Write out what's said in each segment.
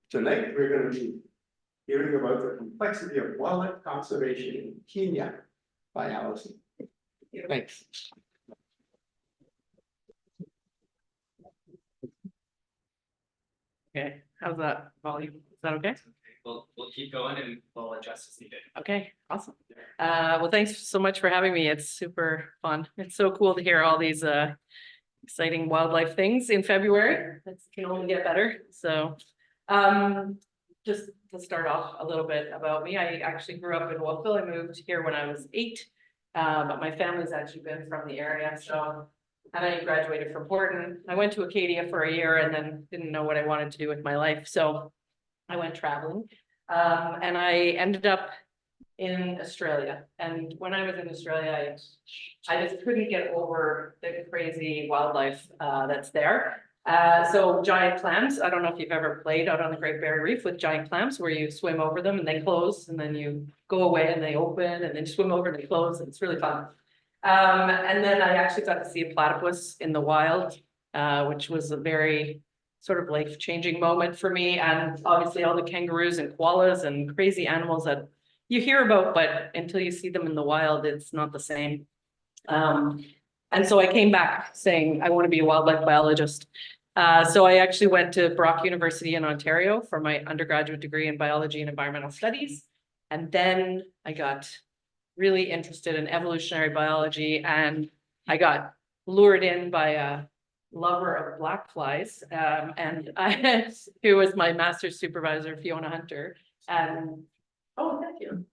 Tonight, we're going to be hearing about the complexity of wildlife conservation in Kenya by Allison. Thanks. Okay, how's that volume? Is that okay? We'll keep going and we'll adjust as needed. Okay, awesome. Well, thanks so much for having me. It's super fun. It's so cool to hear all these exciting wildlife things in February. It can only get better. So just to start off a little bit about me, I actually grew up in Wolfville. I moved here when I was 8, but my family's actually been from the area. So, and I graduated from Horton. I went to Acadia for a year and then didn't know what I wanted to do with my life. So I went traveling and I ended up in Australia. And when I was in Australia, I just couldn't get over the crazy wildlife that's there. So giant clams, I don't know if you've ever played out on the Great Barrier Reef with giant clams where you swim over them and they close and then you go away and they open and then you swim over and they close. And it's really fun. And then I actually got to see a platypus in the wild, which was a very sort of life-changing moment for me. And obviously all the kangaroos and koalas and crazy animals that you hear about, but until you see them in the wild, it's not the same. And so I came back saying, I want to be a wildlife biologist. So I actually went to Brock University in Ontario for my undergraduate degree in biology and environmental studies. And then I got really interested in evolutionary biology and I got lured in by a lover of black flies who was my master's supervisor, Fiona Hunter. And oh, thank you.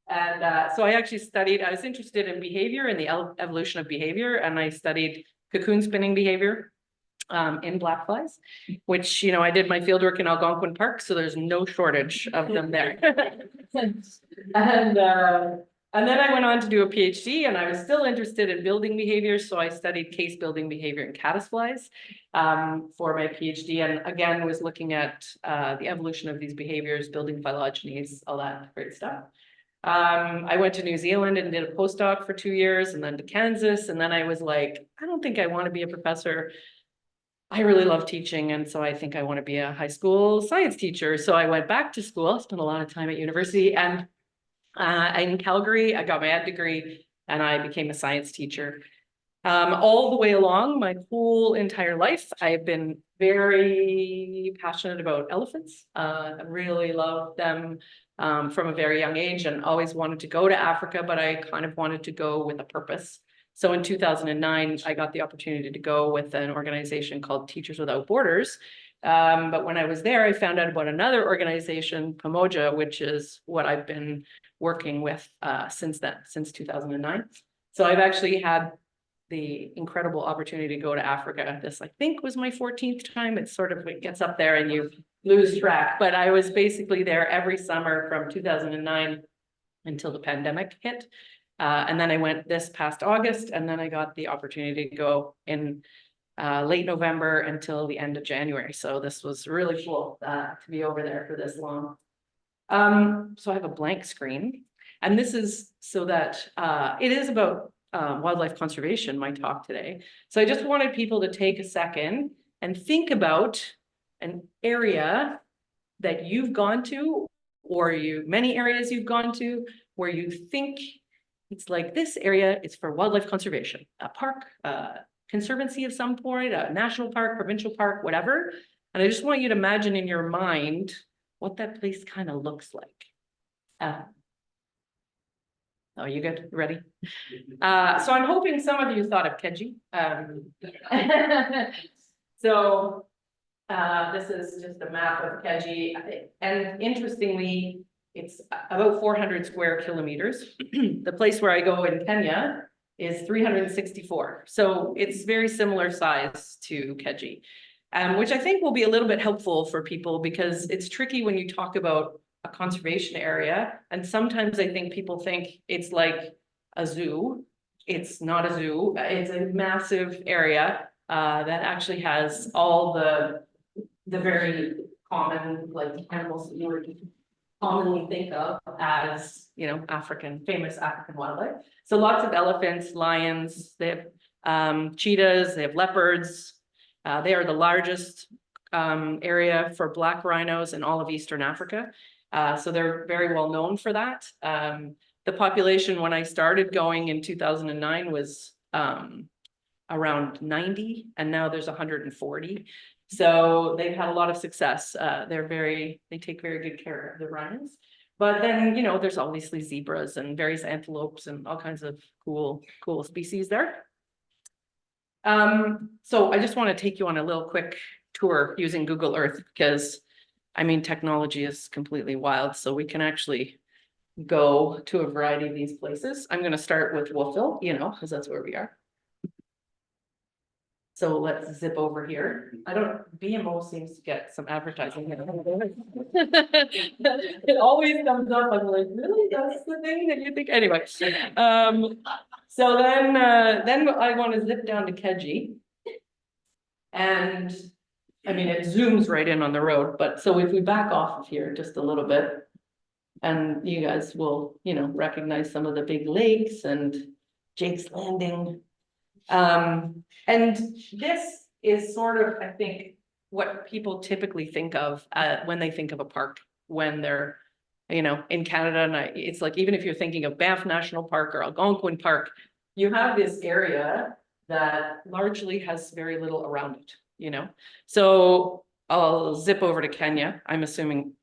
And so I actually studied, I was interested in behavior and the evolution of behavior, and I studied cocoon spinning behavior in black flies, which, you know, I did my fieldwork in Algonquin Park, so there's no shortage of them there. And then I went on to do a PhD and I was still interested in building behavior. So I studied case building behavior in caddisflies for my PhD. And again, was looking at the evolution of these behaviors, building phylogenies, all that great stuff. I went to New Zealand and did a postdoc for 2 years and then to Kansas. And then I was like, I don't think I want to be a professor. I really love teaching. And so I think I want to be a high school science teacher. So I went back to school, I spent a lot of time at university, and in Calgary, I got my ed degree and I became a science teacher. All the way along my whole entire life, I've been very passionate about elephants. I really love them from a very young age and always wanted to go to Africa, but I kind of wanted to go with a purpose. So in 2009, I got the opportunity to go with an organization called Teachers Without Borders. But when I was there, I found out about another organization, Pamoja, which is what I've been working with since then, since 2009. So I've actually had the incredible opportunity to go to Africa. This, I think, was my 14th time. It's sort of, it gets up there and you lose track. But I was basically there every summer from 2009 until the pandemic hit. And then I went this past August, and then I got the opportunity to go in late November until the end of January. So this was really cool to be over there for this long. So I have a blank screen, and this is so that it is about wildlife conservation, my talk today. So I just wanted people to take a second and think about an area that you've gone to, or many areas you've gone to, where you think it's like this area is for wildlife conservation, a park, conservancy of some point, a national park, provincial park, whatever. And I just want you to imagine in your mind what that place kind of looks like. Oh, you good? You ready? So I'm hoping some of you thought of Keji. So this is just a map of Keji. And interestingly, it's about 400 square kilometers. The place where I go in Kenya is 364. So it's very similar size to Keji, which I think will be a little bit helpful for people because it's tricky when you talk about a conservation area. And sometimes I think people think it's like a zoo. It's not a zoo. It's a massive area that actually has all the very common like animals that you would commonly think of as, you know, famous African wildlife. So lots of elephants, lions, they have cheetahs, they have leopards. They are the largest area for black rhinos in all of Eastern Africa. So they're very well known for that. The population when I started going in 2009 was around 90, and now there's 140. So they've had a lot of success. They take very good care of the rhinos. But then, you know, there's obviously zebras and various antelopes and all kinds of cool species there. So I just want to take you on a little quick tour using Google Earth, because I mean, technology is completely wild. So we can actually go to a variety of these places. I'm going to start with Wolfville, you know, because that's where we are. So let's zip over here. BMO seems to get some advertising. It always comes up. I'm like, really? That's the thing that you think? Anyway. So then I want to zip down to Keji. And I mean, it zooms right in on the road, but so if we back off of here just a little bit, and you guys will, you know, recognize some of the big lakes and Jake's Landing. And this is sort of, I think, what people typically think of when they think of a park, when they're, you know, in Canada. And it's like, even if you're thinking of Banff National Park or Algonquin Park, you have this area that largely has very little around it, you know. So I'll zip over to Kenya. I'm assuming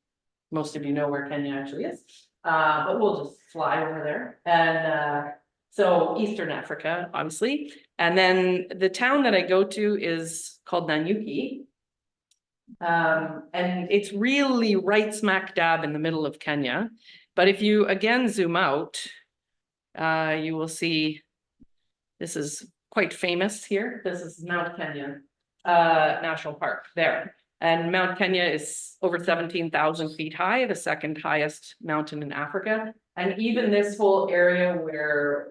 most of you know where Kenya actually is, but we'll just fly over there. And so Eastern Africa, obviously. And then the town that I go to is called Nanyuki. And it's really right smack dab in the middle of Kenya. But if you again zoom out, you will see this is quite famous here. This is Mount Kenya National Park there. And Mount Kenya is over 17,000 feet high, the second highest mountain in Africa. And even this whole area where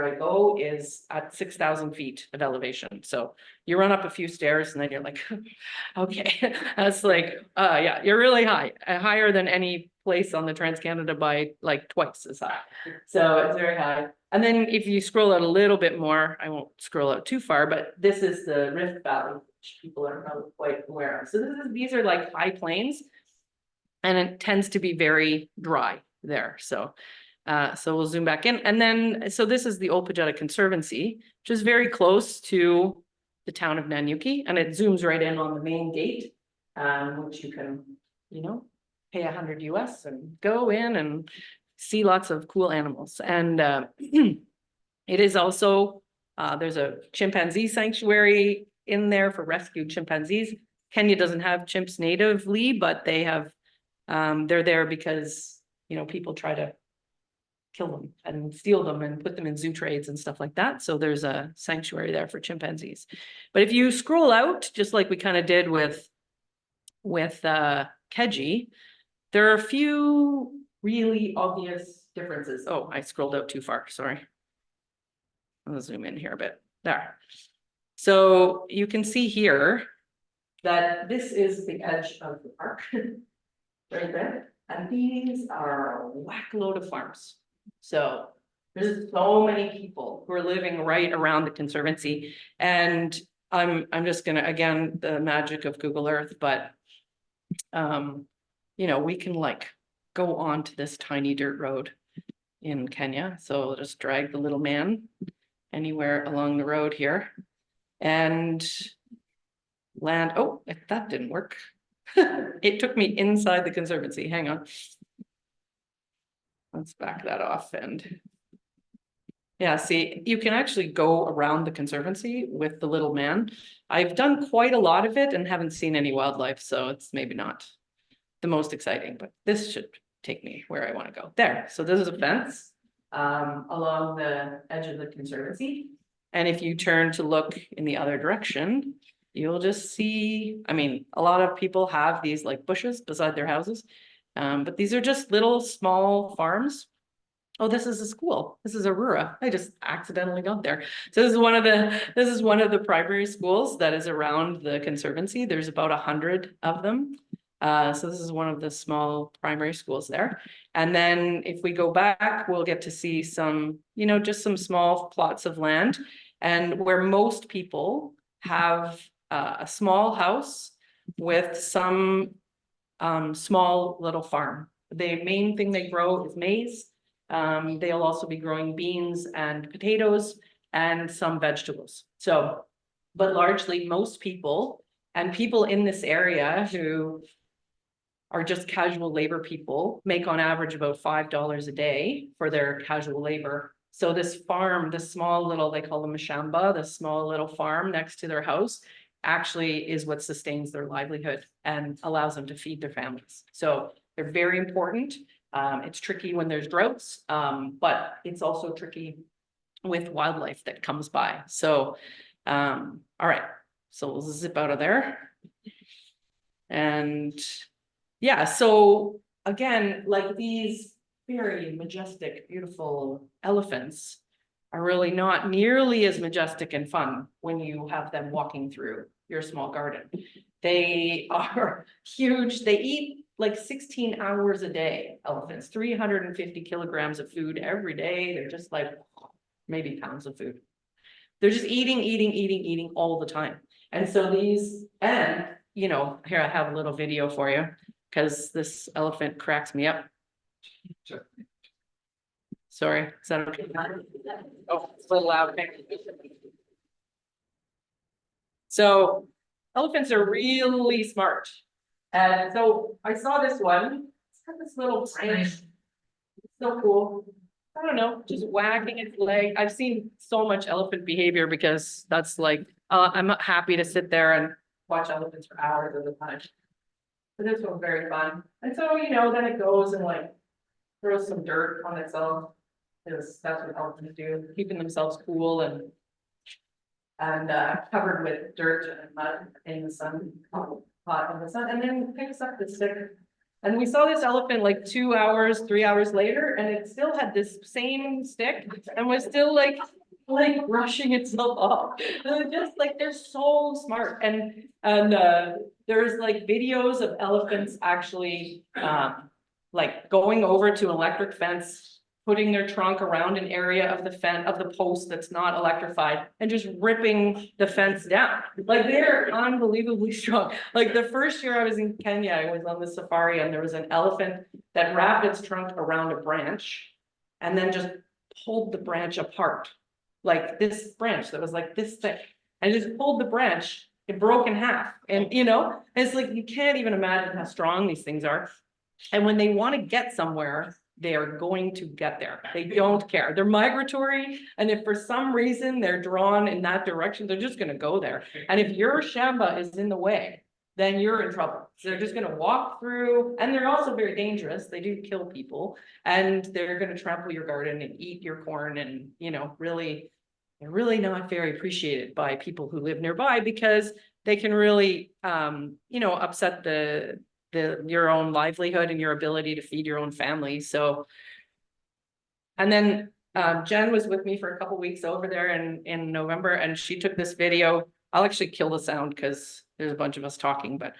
I go is at 6,000 feet of elevation. So you run up a few stairs and then you're like, okay, that's like, yeah, you're really high, higher than any place on the Trans-Canada by like twice as high. So it's very high. And then if you scroll out a little bit more, I won't scroll out too far, but this is the Rift Valley, which people are probably quite aware of. So these are like high plains, and it tends to be very dry there. So we'll zoom back in. And then, so this is the Olpejeta Conservancy, which is very close to the town of Nanyuki, and it zooms right in on the main gate, which you can, you know, pay $100 US and go in and see lots of cool animals. And it is also, there's a chimpanzee sanctuary in there for rescued chimpanzees. Kenya doesn't have chimps natively, but they have, they're there because, you know, people try to kill them and steal them and put them in zoo trades and stuff like that. So there's a sanctuary there for chimpanzees. But if you scroll out, just like we kind of did with Keji, there are a few really obvious differences. Oh, I scrolled out too far, sorry. I'll zoom in here a bit, there. So you can see here that this is the edge of the park, right there. And these are a whack load of farms. So there's so many people who are living right around the conservancy. And I'm just gonna, again, the magic of Google Earth, but you know, we can like go on to this tiny dirt road in Kenya. So we'll just drag the little man anywhere along the road here and land. Oh, that didn't work. It took me inside the conservancy. Hang on. Let's back that off. And yeah, see, you can actually go around the conservancy with the little man. I've done quite a lot of it and haven't seen any wildlife, so it's maybe not the most exciting, but this should take me where I want to go. There. So this is a fence along the edge of the conservancy. And if you turn to look in the other direction, you'll just see, I mean, a lot of people have these like bushes beside their houses, but these are just little small farms. Oh, this is a school. This is Aurora. I just accidentally got there. So this is one of the primary schools that is around the conservancy. There's about 100 of them. So this is one of the small primary schools there. And then if we go back, we'll get to see some, you know, just some small plots of land, and where most people have a small house with some small little farm. The main thing they grow is maize. They'll also be growing beans and potatoes and some vegetables. So, but largely most people and people in this area who are just casual labor people make on average about $5 a day for their casual labor. So this farm, this small little, they call them a shamba, the small little farm next to their house actually is what sustains their livelihood and allows them to feed their families. So they're very important. It's tricky when there's droughts, but it's also tricky with wildlife that comes by. So, all right, so we'll zip out of there. And yeah, so again, like these very majestic, beautiful elephants are really not nearly as majestic and fun when you have them walking through your small garden. They are huge. They eat like 16 hours a day, elephants, 350 kilograms of food every day. They're just like maybe pounds of food. They're just eating all the time. And so these, and you know, here I have a little video for you because this elephant cracks me up. Sorry, is that okay? Oh, it's a little loud. So elephants are really smart. And so I saw this one. It's got this little branch. It's so cool. I don't know, just wagging its leg. I've seen so much elephant behavior because that's like, I'm not happy to sit there and watch elephants for hours at a time. But this one's very fun. And so, you know, then it goes and like throws some dirt on itself. Because that's what elephants do, keeping themselves cool and covered with dirt and mud in the sun, hot in the sun, and then picks up the stick. And we saw this elephant like 2 hours, 3 hours later, and it still had this same stick and was still like brushing itself off. And just like they're so smart. And there's like videos of elephants actually like going over to an electric fence, putting their trunk around an area of the fence of the post that's not electrified and just ripping the fence down. Like they're unbelievably strong. Like the first year I was in Kenya, I was on the safari and there was an elephant that wrapped its trunk around a branch and then just pulled the branch apart. Like this branch that was like this thick and just pulled the branch, it broke in half. And you know, it's like you can't even imagine how strong these things are. And when they want to get somewhere, they are going to get there. They don't care. They're migratory. And if for some reason they're drawn in that direction, they're just going to go there. And if your shamba is in the way, then you're in trouble. So they're just going to walk through, and they're also very dangerous. They do kill people, and they're going to trample your garden and eat your corn. And, you know, really, they're really not very appreciated by people who live nearby because they can really, you know, upset your own livelihood and your ability to feed your own family. So, and then Jen was with me for a couple weeks over there in November, and she took this video. I'll actually kill the sound because there's a bunch of us talking, but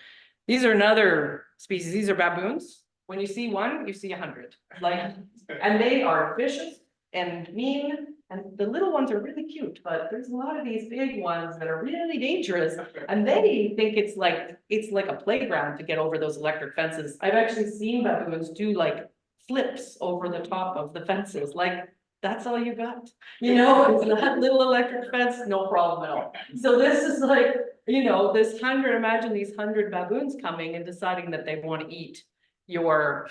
these are another species. These are baboons. When you see one, you see 100. Like, and they are vicious and mean. And the little ones are really cute, but there's a lot of these big ones that are really dangerous. And they think it's like a playground to get over those electric fences. I've actually seen baboons do like flips over the top of the fences. Like, that's all you got. You know, it's that little electric fence, no problem at all. So this is like, you know, this 100, imagine these 100 baboons coming and deciding that they want to eat your,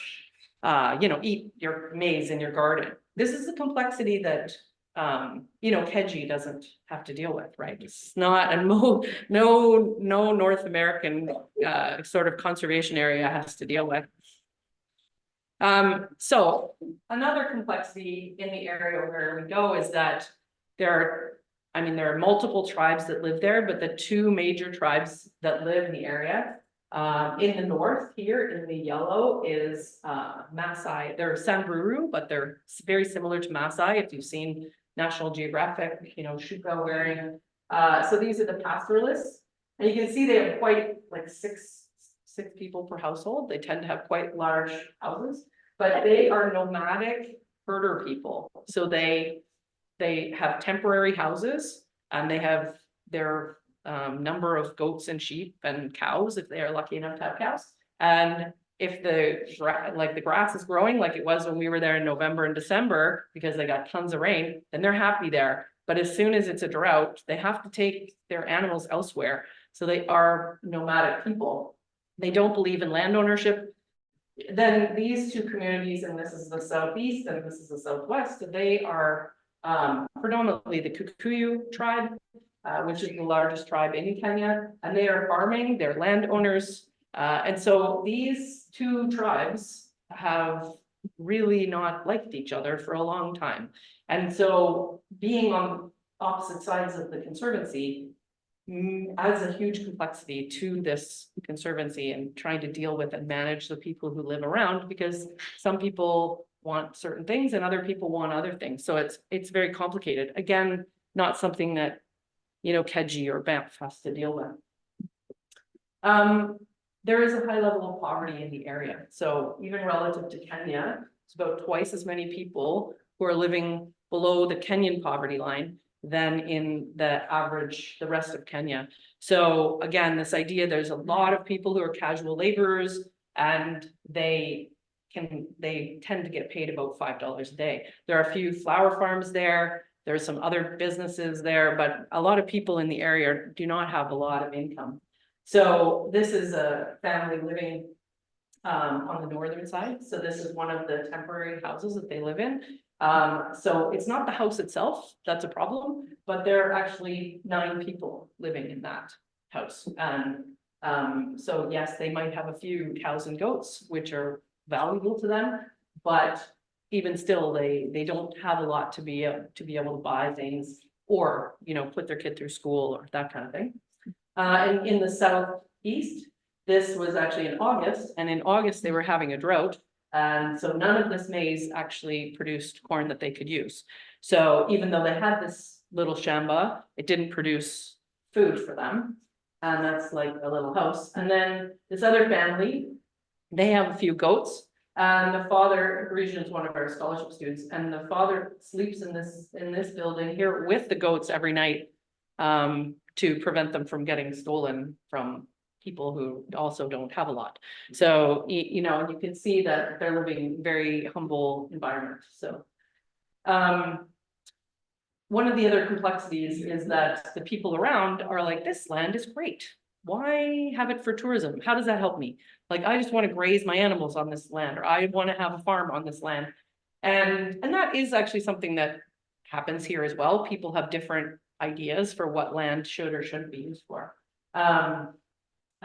you know, eat your maize in your garden. This is the complexity that you know, Keji doesn't have to deal with, right? It's not, and no North American sort of conservation area has to deal with. So another complexity in the area where we go is that there are multiple tribes that live there, but the two major tribes that live in the area, in the north here in the yellow is Maasai. They're Samburu, but they're very similar to Maasai if you've seen National Geographic, you know, Shuka wearing. So these are the pastoralists, and you can see they have quite like six people per household. They tend to have quite large houses, but they are nomadic herder people. So they have temporary houses, and they have their number of goats and sheep and cows, if they are lucky enough to have cows. And if the grass is growing like it was when we were there in November and December, because they got tons of rain, then they're happy there. But as soon as it's a drought, they have to take their animals elsewhere. So they are nomadic people. They don't believe in land ownership. Then these two communities, and this is the southeast and this is the southwest, they are predominantly the Kikuyu tribe, which is the largest tribe in Kenya, and they are farming, they're landowners. And so these two tribes have really not liked each other for a long time. And so being on opposite sides of the conservancy adds a huge complexity to this conservancy and trying to deal with and manage the people who live around, because some people want certain things and other people want other things. So it's very complicated. Again, not something that, you know, Keji or Banff has to deal with. There is a high level of poverty in the area. So even relative to Kenya, it's about twice as many people who are living below the Kenyan poverty line than in the rest of Kenya. So again, this idea, there's a lot of people who are casual laborers and they tend to get paid about $5 a day. There are a few flower farms there. There's some other businesses there, but a lot of people in the area do not have a lot of income. So this is a family living on the northern side. So this is one of the temporary houses that they live in. So it's not the house itself that's a problem, but there are actually 9 people living in that house. And so yes, they might have a few cows and goats, which are valuable to them, but even still, they don't have a lot to be able to buy things or, you know, put their kid through school or that kind of thing. And in the southeast, this was actually in August, and in August they were having a drought. And so none of this maize actually produced corn that they could use. So even though they had this little shamba, it didn't produce food for them. And that's like a little house. And then this other family, they have a few goats. And the father, Parisian is one of our scholarship students, and the father sleeps in this building here with the goats every night to prevent them from getting stolen from people who also don't have a lot. So, you know, you can see that they're living very humble environment. So, one of the other complexities is that the people around are like, this land is great. Why have it for tourism? How does that help me? Like, I just want to graze my animals on this land, or I want to have a farm on this land. And that is actually something that happens here as well. People have different ideas for what land should or shouldn't be used for. I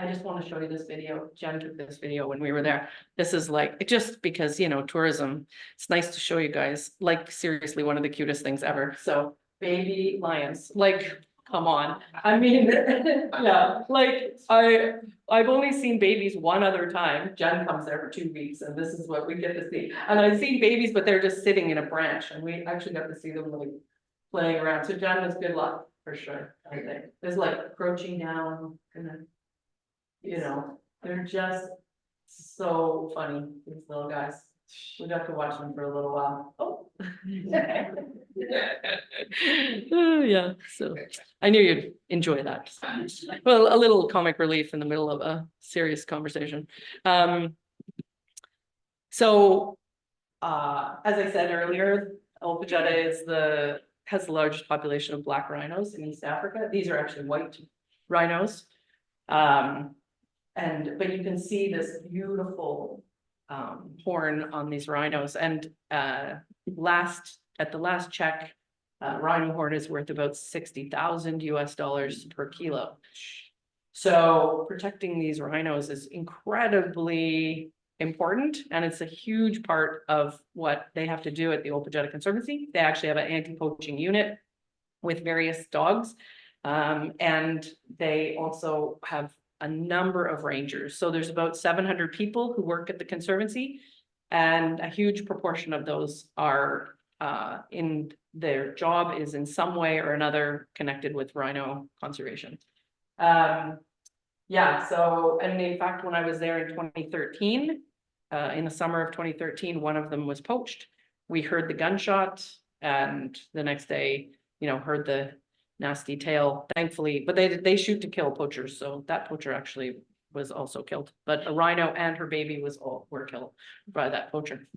just want to show you this video. Jen took this video when we were there. This is like, just because, you know, tourism, it's nice to show you guys, like, seriously, one of the cutest things ever. So baby lions, like, come on. I mean, yeah, like I've only seen babies one other time. Jen comes there for 2 weeks and this is what we get to see. And I've seen babies, but they're just sitting in a branch and we actually got to see them like playing around. So Jen was good luck for sure. I think there's like crouching down and then, you know, they're just so funny, these little guys. We got to watch them for a little while. Oh. Oh, yeah, so I knew you'd enjoy that. Well, a little comic relief in the middle of a serious conversation. So, as I said earlier, Olpejeta has the largest population of black rhinos in East Africa. These are actually white rhinos. But you can see this beautiful horn on these rhinos, and at the last check, rhino horn is worth about $60,000 US per kilo. So protecting these rhinos is incredibly important, and it's a huge part of what they have to do at the Olpejeta Conservancy. They actually have an anti-poaching unit with various dogs, and they also have a number of rangers. So there's about 700 people who work at the Conservancy, and a huge proportion of those are in their job is in some way or another connected with rhino conservation. Yeah, so, and in fact, when I was there in 2013, in the summer of 2013, one of them was poached. We heard the gunshot, and the next day, you know, heard the nasty tail, thankfully, but they shoot to kill poachers, so that poacher actually was also killed, but a rhino and her baby were killed by that poacher.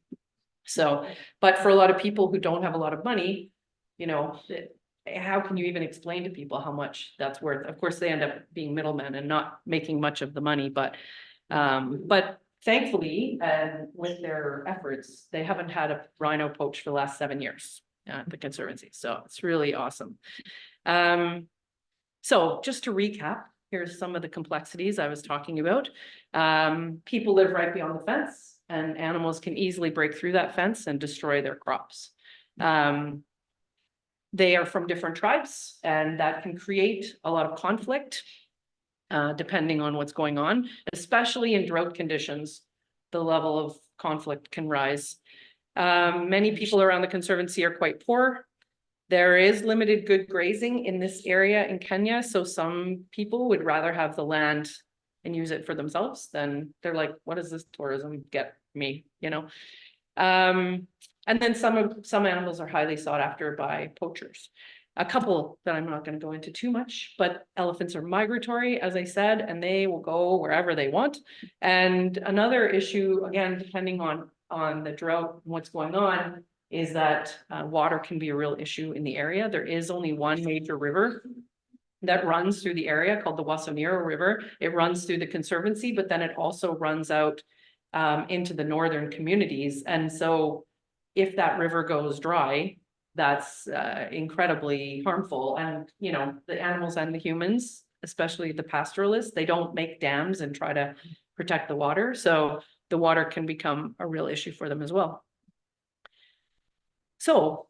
So, but for a lot of people who don't have a lot of money, you know, how can you even explain to people how much that's worth? Of course, they end up being middlemen and not making much of the money, but thankfully, and with their efforts, they haven't had a rhino poach for the last 7 years at the Conservancy. So it's really awesome. So just to recap, here's some of the complexities I was talking about. People live right beyond the fence, and animals can easily break through that fence and destroy their crops. They are from different tribes, and that can create a lot of conflict, depending on what's going on, especially in drought conditions. The level of conflict can rise. Many people around the Conservancy are quite poor. There is limited good grazing in this area in Kenya, so some people would rather have the land and use it for themselves. Then they're like, what does this tourism get me, you know? And then some animals are highly sought after by poachers. A couple that I'm not going to go into too much, but elephants are migratory, as I said, and they will go wherever they want. And another issue, again, depending on the drought and what's going on, is that water can be a real issue in the area. There is only one major river that runs through the area called the Wasoniro River. It runs through the Conservancy, but then it also runs out into the northern communities. And so if that river goes dry, that's incredibly harmful. And, you know, the animals and the humans, especially the pastoralists, they don't make dams and try to protect the water. So the water can become a real issue for them as well. So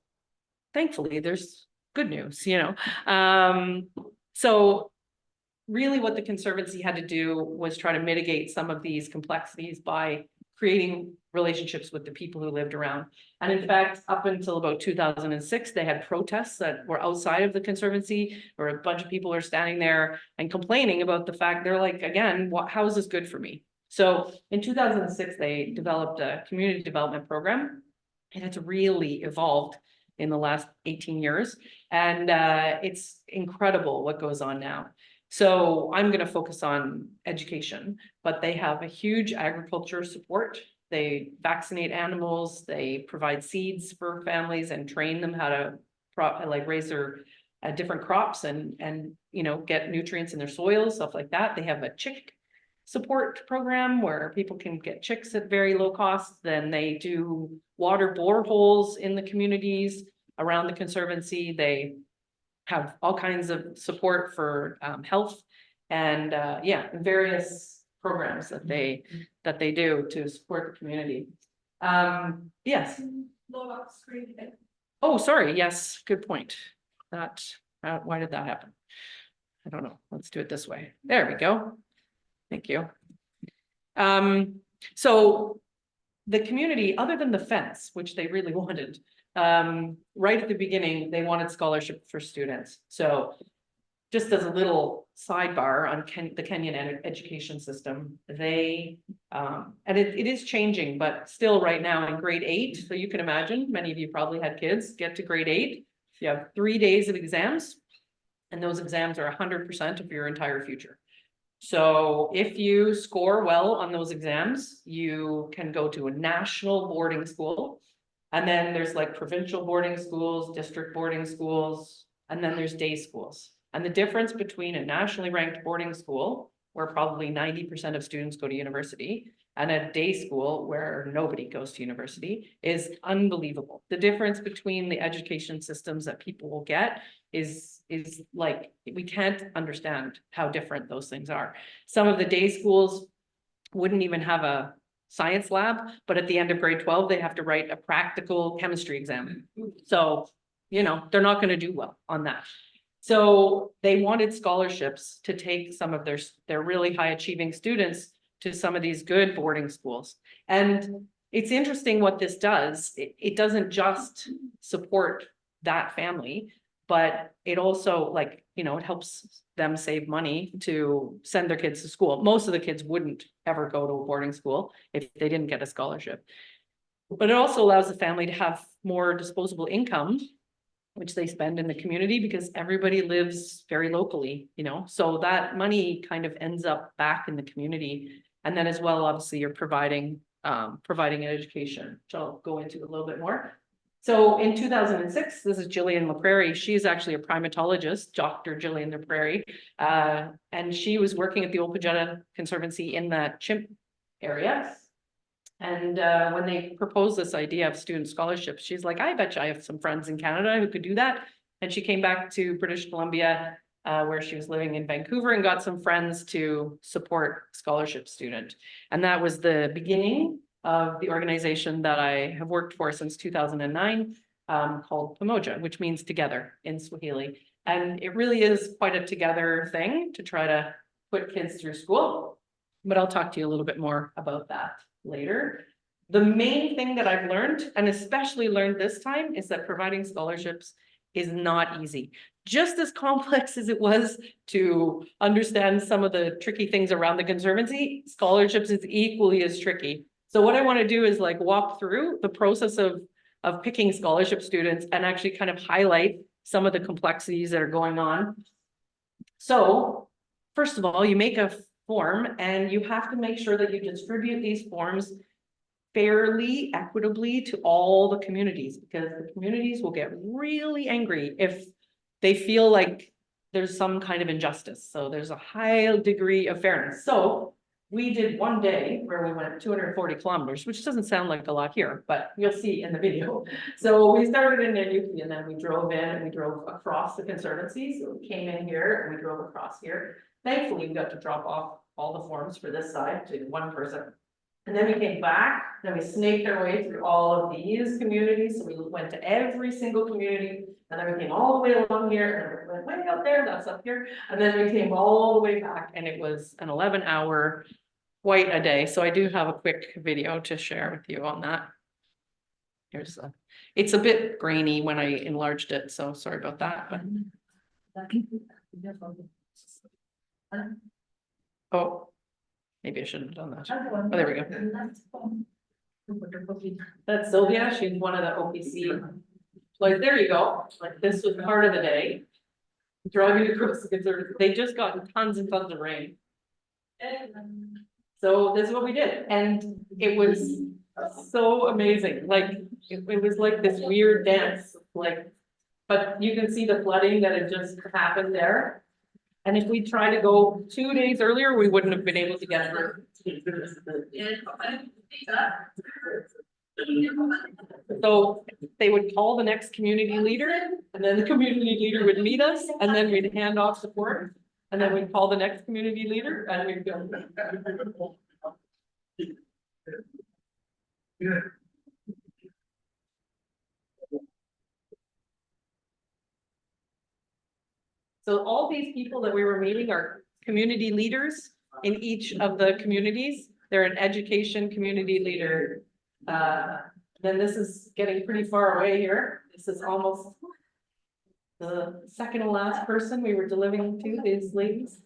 thankfully, there's good news, you know. So really what the Conservancy had to do was try to mitigate some of these complexities by creating relationships with the people who lived around. And in fact, up until about 2006, they had protests that were outside of the Conservancy, where a bunch of people are standing there and complaining about the fact they're like, again, how is this good for me? So in 2006, they developed a community development program, and it's really evolved in the last 18 years. And it's incredible what goes on now. So I'm going to focus on education, but they have a huge agriculture support. They vaccinate animals, they provide seeds for families and train them how to raise their different crops and you know, get nutrients in their soils, stuff like that. They have a chick support program where people can get chicks at very low cost. Then they do water boreholes in the communities around the Conservancy. They have all kinds of support for health and yeah, various programs that they do to support the community. Yes. Oh, sorry. Yes, good point. That why did that happen? I don't know. Let's do it this way. There we go. Thank you. So the community, other than the fence, which they really wanted, right at the beginning, they wanted scholarship for students. So just as a little sidebar on the Kenyan education system, they, and it is changing, but still right now in grade 8, so you can imagine, many of you probably had kids get to grade 8, you have 3 days of exams, and those exams are 100% of your entire future. So if you score well on those exams, you can go to a national boarding school. And then there's like provincial boarding schools, district boarding schools, and then there's day schools. And the difference between a nationally ranked boarding school, where probably 90% of students go to university, and a day school where nobody goes to university is unbelievable. The difference between the education systems that people will get is like, we can't understand how different those things are. Some of the day schools wouldn't even have a science lab, but at the end of grade 12, they have to write a practical chemistry exam. So, you know, they're not going to do well on that. So they wanted scholarships to take some of their really high achieving students to some of these good boarding schools. And it's interesting what this does. It doesn't just support that family, but it also, like, you know, it helps them save money to send their kids to school. Most of the kids wouldn't ever go to a boarding school if they didn't get a scholarship. But it also allows the family to have more disposable income which they spend in the community because everybody lives very locally, you know, so that money kind of ends up back in the community. And then as well, obviously, you're providing an education, which I'll go into a little bit more. So in 2006, this is Jillian LaPrairie. She's actually a primatologist, Dr. Jillian LaPrairie. And she was working at the Old Pajetta Conservancy in that chimp area. And when they proposed this idea of student scholarships, she's like, I bet you I have some friends in Canada who could do that. And she came back to British Columbia, where she was living in Vancouver, and got some friends to support scholarship student. And that was the beginning of the organization that I have worked for since 2009, called Pamoja, which means together in Swahili. And it really is quite a together thing to try to put kids through school. But I'll talk to you a little bit more about that later. The main thing that I've learned, and especially learned this time, is that providing scholarships is not easy. Just as complex as it was to understand some of the tricky things around the Conservancy, scholarships is equally as tricky. So what I want to do is like walk through the process of picking scholarship students and actually kind of highlight some of the complexities that are going on. So first of all, you make a form and you have to make sure that you distribute these forms fairly, equitably to all the communities, because the communities will get really angry if they feel like there's some kind of injustice. So there's a high degree of fairness. So we did one day where we went 240 kilometers, which doesn't sound like a lot here, but you'll see in the video. So we started in Nanyuki and then we drove in and we drove across the Conservancy. So we came in here and we drove across here. Thankfully, we got to drop off all the forms for this side to one person. And then we came back, then we snaked our way through all of these communities. So we went to every single community, and then we came all the way along here, and we went way up there, that's up here. And then we came all the way back, and it was an 11-hour, quite a day. So I do have a quick video to share with you on that. Here's it's a bit grainy when I enlarged it, so sorry about that. But oh, maybe I shouldn't have done that. Oh, there we go. That's Sylvia. She's one of the OPC. Like, there you go. Like, this was part of the day. Driving across the Conservancy. They just got tons and tons of rain. So this is what we did. And it was so amazing. Like, it was like this weird dance. Like, but you can see the flooding that had just happened there. And if we tried to go 2 days earlier, we wouldn't have been able to get her. So they would call the next community leader, and then the community leader would meet us, and then we'd hand off support, and then we'd call the next community leader, and we'd go. So all these people that we were meeting are community leaders in each of the communities. They're an education community leader. Then this is getting pretty far away here. This is almost the second to last person we were delivering to, these ladies.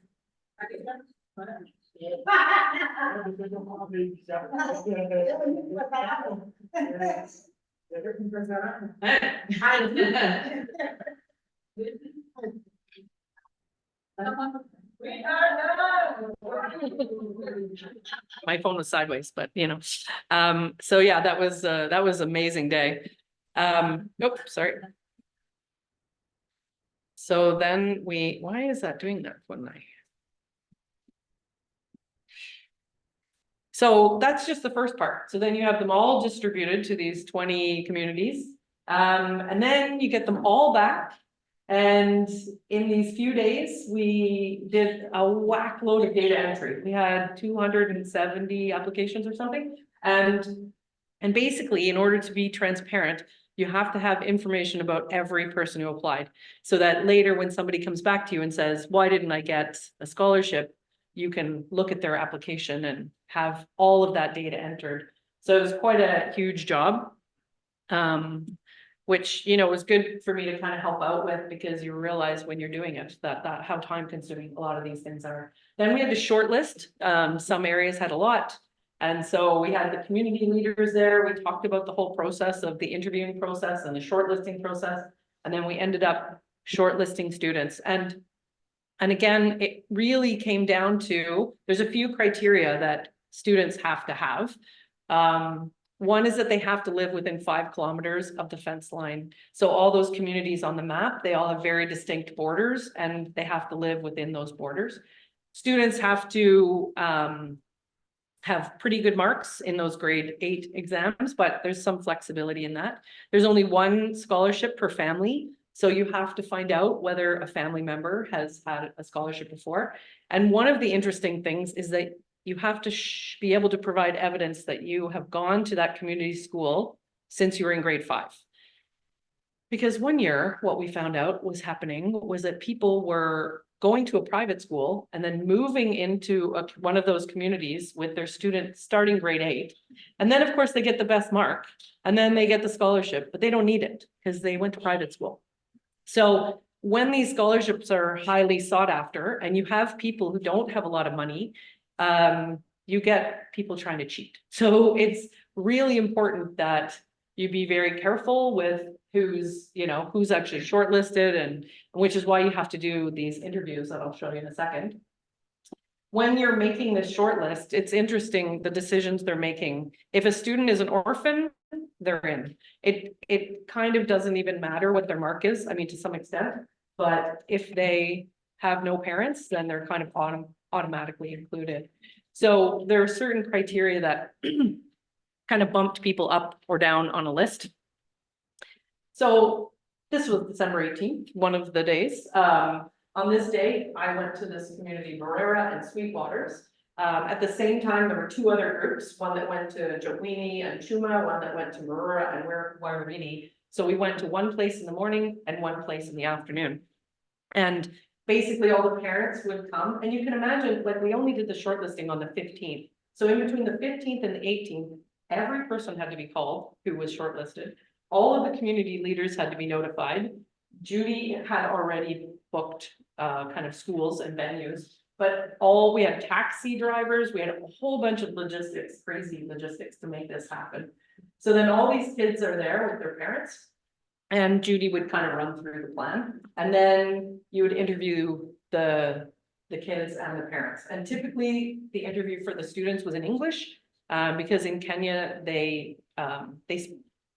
My phone was sideways, but you know, so yeah, that was amazing day. Nope, sorry. So then why is that doing that one night? So that's just the first part. So then you have them all distributed to these 20 communities. And then you get them all back. And in these few days, we did a whack load of data entry. We had 270 applications or something. And basically, in order to be transparent, you have to have information about every person who applied. So that later when somebody comes back to you and says, why didn't I get a scholarship? You can look at their application and have all of that data entered. So it was quite a huge job. Which, you know, was good for me to kind of help out with, because you realize when you're doing it that how time consuming a lot of these things are. Then we had to shortlist. Some areas had a lot. And so we had the community leaders there. We talked about the whole process of the interviewing process and the shortlisting process. And then we ended up shortlisting students. And again, it really came down to, there's a few criteria that students have to have. One is that they have to live within 5 kilometers of the fence line. So all those communities on the map, they all have very distinct borders and they have to live within those borders. Students have to have pretty good marks in those grade 8 exams, but there's some flexibility in that. There's only 1 scholarship per family. So you have to find out whether a family member has had a scholarship before. And one of the interesting things is that you have to be able to provide evidence that you have gone to that community school since you were in grade 5. Because one year, what we found out was happening was that people were going to a private school and then moving into one of those communities with their students starting grade 8. And then of course they get the best mark and then they get the scholarship, but they don't need it because they went to private school. So when these scholarships are highly sought after and you have people who don't have a lot of money, you get people trying to cheat. So it's really important that you be very careful with who's actually shortlisted, and which is why you have to do these interviews that I'll show you in a second. When you're making this shortlist, it's interesting the decisions they're making. If a student is an orphan, they're in. It kind of doesn't even matter what their mark is, I mean, to some extent, but if they have no parents, then they're kind of automatically included. So there are certain criteria that kind of bumped people up or down on a list. So this was December 18th, one of the days. On this day, I went to this community, Barrera and Sweetwaters. At the same time, there were 2 other groups, one that went to Jokweenie and Chuma, one that went to Barrera and Warrarini. So we went to one place in the morning and one place in the afternoon. And basically all the parents would come, and you can imagine, like, we only did the shortlisting on the 15th. So in between the 15th and the 18th, every person had to be called who was shortlisted. All of the community leaders had to be notified. Judy had already booked kind of schools and venues, but we had taxi drivers, we had a whole bunch of logistics, crazy logistics to make this happen. So then all these kids are there with their parents, and Judy would kind of run through the plan, and then you would interview the kids and the parents. And typically the interview for the students was in English, because in Kenya,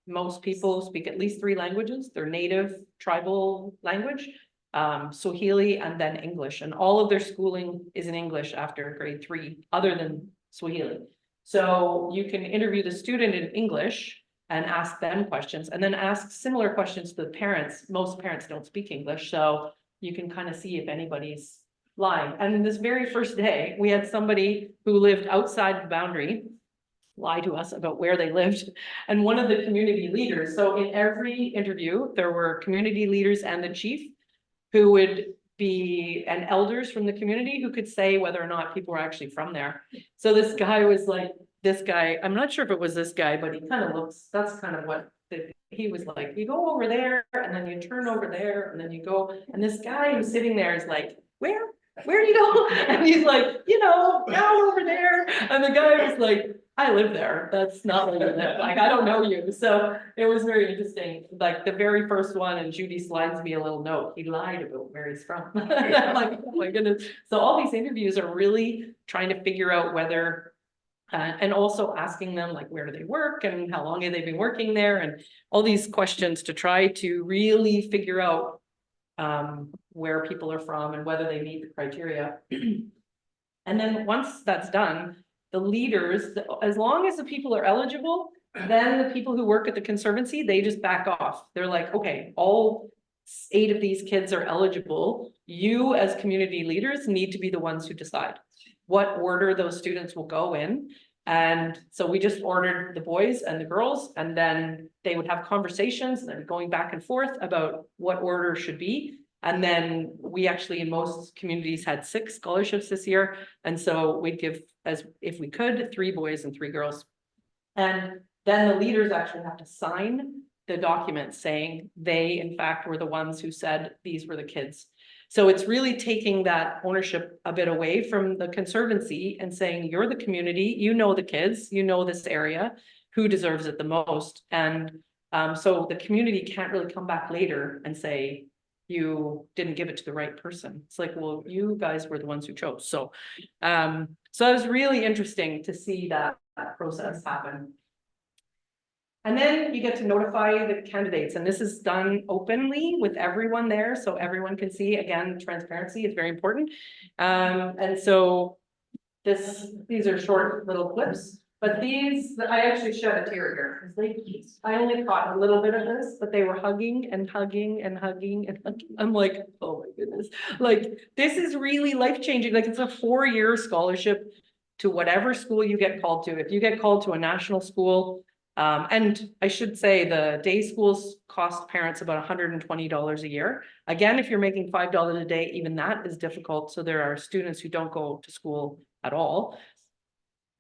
most people speak at least 3 languages, their native tribal language, Swahili, and then English. And all of their schooling is in English after grade 3, other than Swahili. So you can interview the student in English and ask them questions, and then ask similar questions to the parents. Most parents don't speak English, so you can kind of see if anybody's lying. And this very first day, we had somebody who lived outside the boundary lie to us about where they lived, and one of the community leaders. So in every interview, there were community leaders and the chief who would be, and elders from the community who could say whether or not people were actually from there. So this guy was like, I'm not sure if it was this guy, but he kind of looks, that's kind of what he was like, you go over there and then you turn over there and then you go, and this guy who's sitting there is like, where do you go? And he's like, down over there. And the guy was like, I live there. That's not where you live. Like, I don't know you. So it was very interesting. Like the very first one, and Judy slides me a little note. He lied about where he's from. I'm like, oh my goodness. So all these interviews are really trying to figure out whether, and also asking them like, where do they work and how long have they been working there, and all these questions to try to really figure out where people are from and whether they meet the criteria. And then once that's done, the leaders, as long as the people are eligible, then the people who work at the Conservancy, they just back off. They're like, okay, all 8 of these kids are eligible. You as community leaders need to be the ones who decide what order those students will go in. And so we just ordered the boys and the girls, and then they would have conversations and then going back and forth about what order should be. And then we actually, in most communities, had 6 scholarships this year. And so we'd give, as if we could, 3 boys and 3 girls. And then the leaders actually have to sign the document saying they, in fact, were the ones who said these were the kids. So it's really taking that ownership a bit away from the Conservancy and saying, you're the community, you know the kids, you know this area, who deserves it the most. And So the community can't really come back later and say, you didn't give it to the right person. It's like, well, you guys were the ones who chose. So it was really interesting to see that process happen. And then you get to notify the candidates, and this is done openly with everyone there, so everyone can see. Again, transparency is very important. And so these are short little clips, but these, I actually shed a tear here, because I only caught a little bit of this, but they were hugging and hugging and hugging and hugging. I'm like, oh my goodness, like, this is really life-changing. Like, it's a 4-year scholarship to whatever school you get called to. If you get called to a national school, and I should say the day schools cost parents about $120 a year. Again, if you're making $5 a day, even that is difficult. So there are students who don't go to school at all.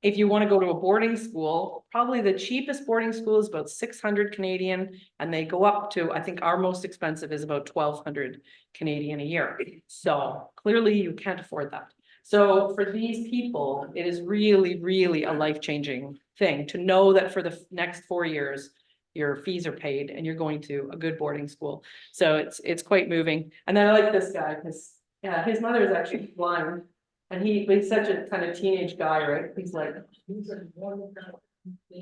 If you want to go to a boarding school, probably the cheapest boarding school is about 600 Canadian, and they go up to, I think our most expensive is about 1,200 Canadian a year. So clearly you can't afford that. So for these people, it is really, really a life-changing thing to know that for the next 4 years, your fees are paid and you're going to a good boarding school. So it's quite moving. And then I like this guy because his mother is actually blind, and he's such a kind of teenage guy, right? He's like,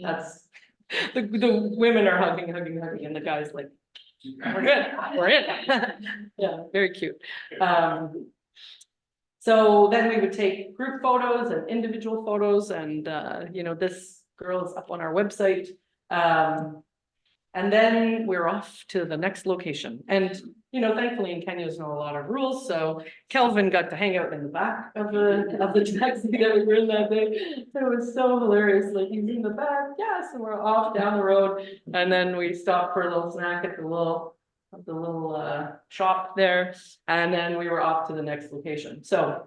that's the women are hugging, and the guy's like, we're good, we're in. Yeah, very cute. So then we would take group photos and individual photos, and this girl is up on our website. And then we're off to the next location. And thankfully in Kenya there's not a lot of rules. So Kelvin got to hang out in the back of the taxi that we were in that day. It was so hilarious. Like, he's in the back, yes, and we're off down the road. And then we stopped for a little snack at the little shop there, and then we were off to the next location. So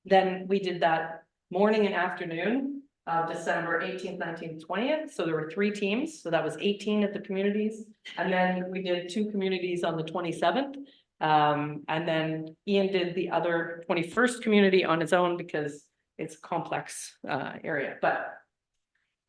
then we did that morning and afternoon of December 18th, 19th, 20th. So there were 3 teams, so that was 18 at the communities, and then we did 2 communities on the 27th, and then Ian did the other 21st community on his own because it's a complex area. But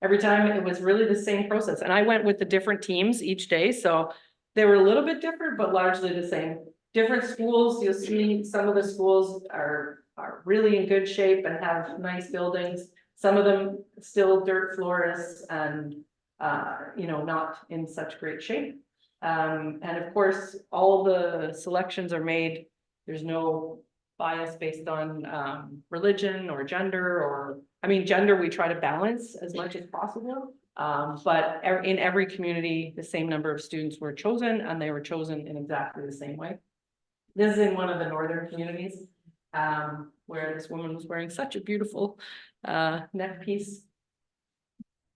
every time it was really the same process, and I went with the different teams each day, so they were a little bit different, but largely the same. Different schools, you'll see some of the schools are really in good shape and have nice buildings. Some of them still dirt floors and, not in such great shape. And of course, all the selections are made. There's no bias based on religion or gender, gender we try to balance as much as possible. But in every community, the same number of students were chosen, and they were chosen in exactly the same way. This is in one of the northern communities, where this woman was wearing such a beautiful neck piece.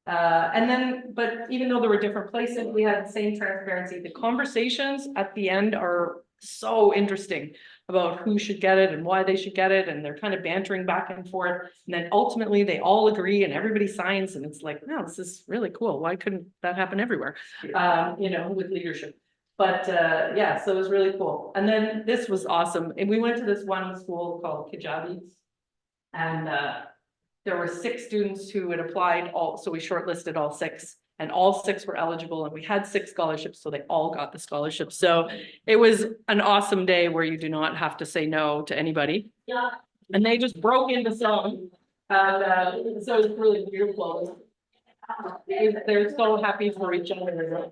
But even though there were different places, we had the same transparency. The conversations at the end are so interesting about who should get it and why they should get it, and they're kind of bantering back and forth, and then ultimately they all agree and everybody signs, and it's like, no, this is really cool. Why couldn't that happen everywhere? With leadership. But so it was really cool. And then this was awesome, and we went to this one school called Kijabi, and there were 6 students who had applied, so we shortlisted all 6. And all 6 were eligible, and we had 6 scholarships, so they all got the scholarship. So it was an awesome day where you do not have to say no to anybody. Yeah. And they just broke into song. And so it's really beautiful. They're so happy for each other.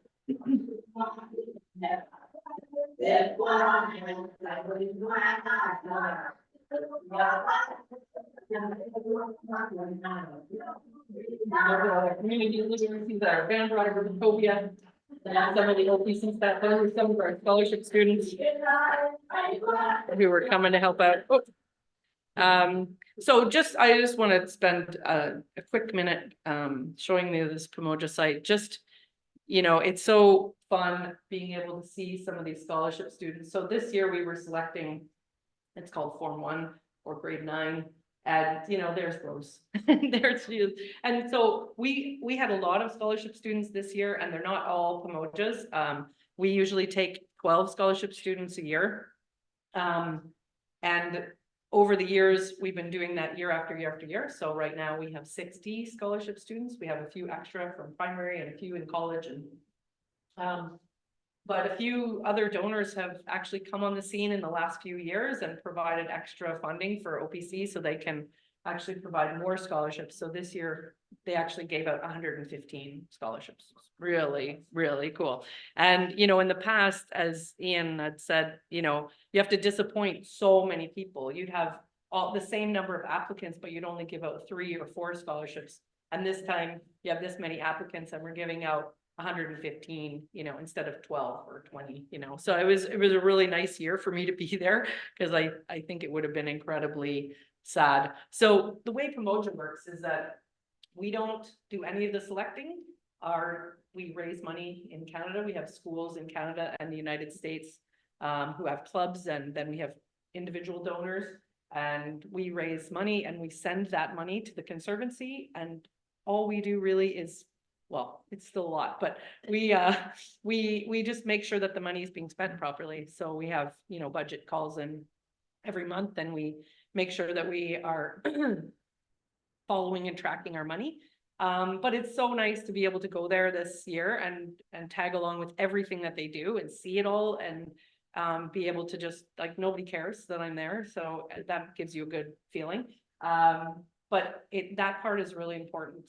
Community literacy that our band driver, Utopia, and some of the OPCs that those are some of our scholarship students who were coming to help out. So I just want to spend a quick minute showing you this Pamoja site. Just, it's so fun being able to see some of these scholarship students. So this year we were selecting, it's called Form 1 or grade 9. And there's Rose. There's she is. And so we had a lot of scholarship students this year, and they're not all Pamojas. We usually take 12 scholarship students a year. And over the years, we've been doing that year after year after year. So right now we have 60 scholarship students. We have a few extra from primary and a few in college and But a few other donors have actually come on the scene in the last few years and provided extra funding for OPC so they can actually provide more scholarships. So this year, they actually gave out 115 scholarships. Really, really cool. And, you know, in the past, as Ian had said, you know, you have to disappoint so many people. You'd have all the same number of applicants, but you'd only give out 3 or 4 scholarships. And this time you have this many applicants and we're giving out 115, you know, instead of 12 or 20, you know. So it was a really nice year for me to be there because I think it would have been incredibly sad. So the way Pomoja works is that we don't do any of the selecting. We raise money in Canada. We have schools in Canada and the United States who have clubs, and then we have individual donors, and we raise money and we send that money to the Conservancy, and all we do really is, well, it's still a lot, but we just make sure that the money is being spent properly. So we have, you know, budget calls in every month, and we make sure that we are following and tracking our money. But it's so nice to be able to go there this year and tag along with everything that they do and see it all, and be able to just, like, nobody cares that I'm there. So that gives you a good feeling. But that part is really important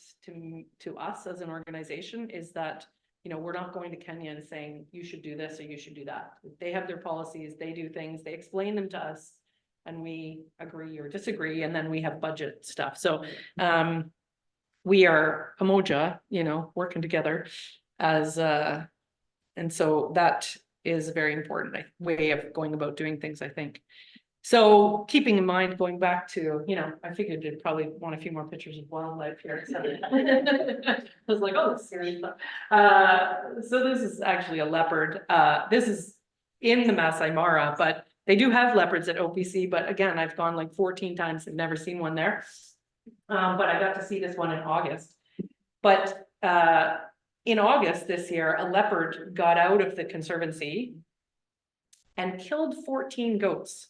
to us as an organization, is that, you know, we're not going to Kenya and saying, you should do this or you should do that. They have their policies, they do things, they explain them to us, and we agree or disagree, and then we have budget stuff. So we are Pomoja, you know, working together as and so that is a very important way of going about doing things, I think. So keeping in mind, going back to, you know, I figured you'd probably want a few more pictures of wildlife here. So I was like, oh, that's serious stuff. So this is actually a leopard. This is in the Masai Mara, but they do have leopards at OPC. But again, I've gone like 14 times and never seen one there. But I got to see this one in August. But in August this year, a leopard got out of the Conservancy and killed 14 goats.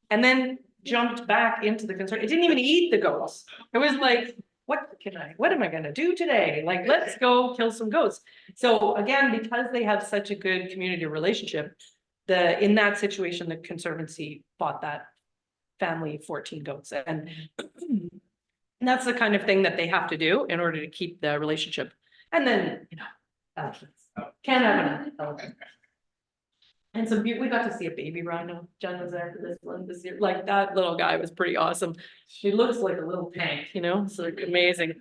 And then jumped back into the Conservancy. It didn't even eat the goats. It was like, what am I gonna do today? Like, let's go kill some goats. So again, because they have such a good community relationship, in that situation, the Conservancy bought that family 14 goats. And that's the kind of thing that they have to do in order to keep the relationship. And then, you know, elephants. Can't have enough. And we got to see a baby rhino. Jen was there for this one this year. Like, that little guy was pretty awesome. She looks like a little tank, you know, so amazing.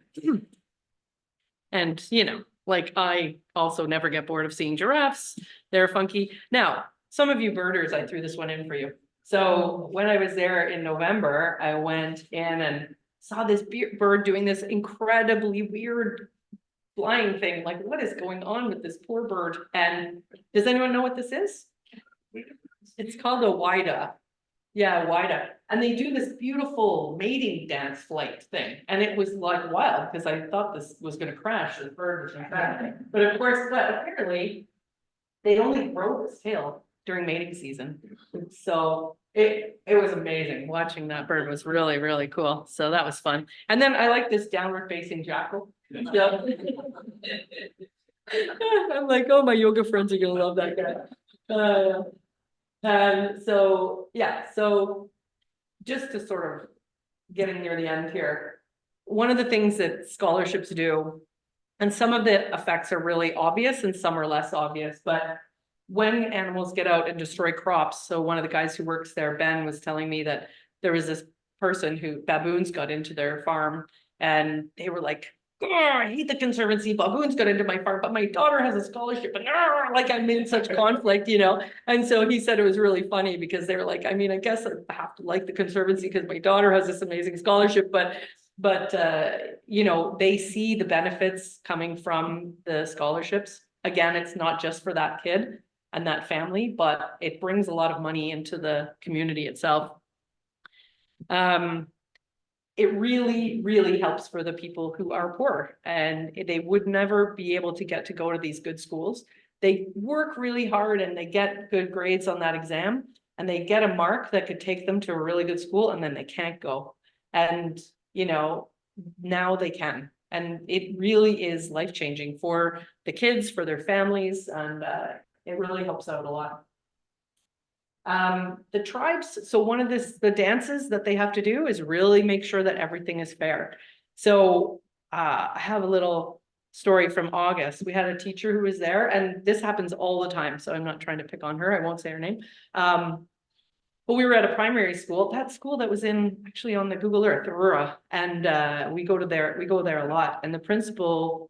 And, you know, like, I also never get bored of seeing giraffes. They're funky. Now, some of you birders, I threw this one in for you. So when I was there in November, I went in and saw this bird doing this incredibly weird flying thing. Like, what is going on with this poor bird? And does anyone know what this is? It's called a wida. Yeah, wida. And they do this beautiful mating dance flight thing. And it was like wild because I thought this was going to crash. The bird was going to crash. But of course, apparently they only grow this tail during mating season. So it was amazing. Watching that bird was really, really cool. So that was fun. And then I like this downward facing jackal. Yeah. I'm like, oh, my yoga friends are gonna love that guy. And so, yeah, so just to sort of getting near the end here, one of the things that scholarships do, and some of the effects are really obvious and some are less obvious, but when animals get out and destroy crops, so one of the guys who works there, Ben, was telling me that there was this person who baboons got into their farm, and they were like, I hate the Conservancy, baboons got into my farm, but my daughter has a scholarship, and like, I'm in such conflict, you know. And so he said it was really funny because they were like, I mean, I guess I have to like the Conservancy because my daughter has this amazing scholarship, but you know, they see the benefits coming from the scholarships. Again, it's not just for that kid and that family, but it brings a lot of money into the community itself. It really, really helps for the people who are poor, and they would never be able to get to go to these good schools. They work really hard and they get good grades on that exam, and they get a mark that could take them to a really good school, and then they can't go. And, you know, now they can. And it really is life-changing for the kids, for their families, and it really helps out a lot. The tribes, so one of the dances that they have to do is really make sure that everything is fair. So I have a little story from August. We had a teacher who was there, and this happens all the time, so I'm not trying to pick on her, I won't say her name. But we were at a primary school, that school that was actually on the Google Earth, Aurora, and we go there a lot, and the principal,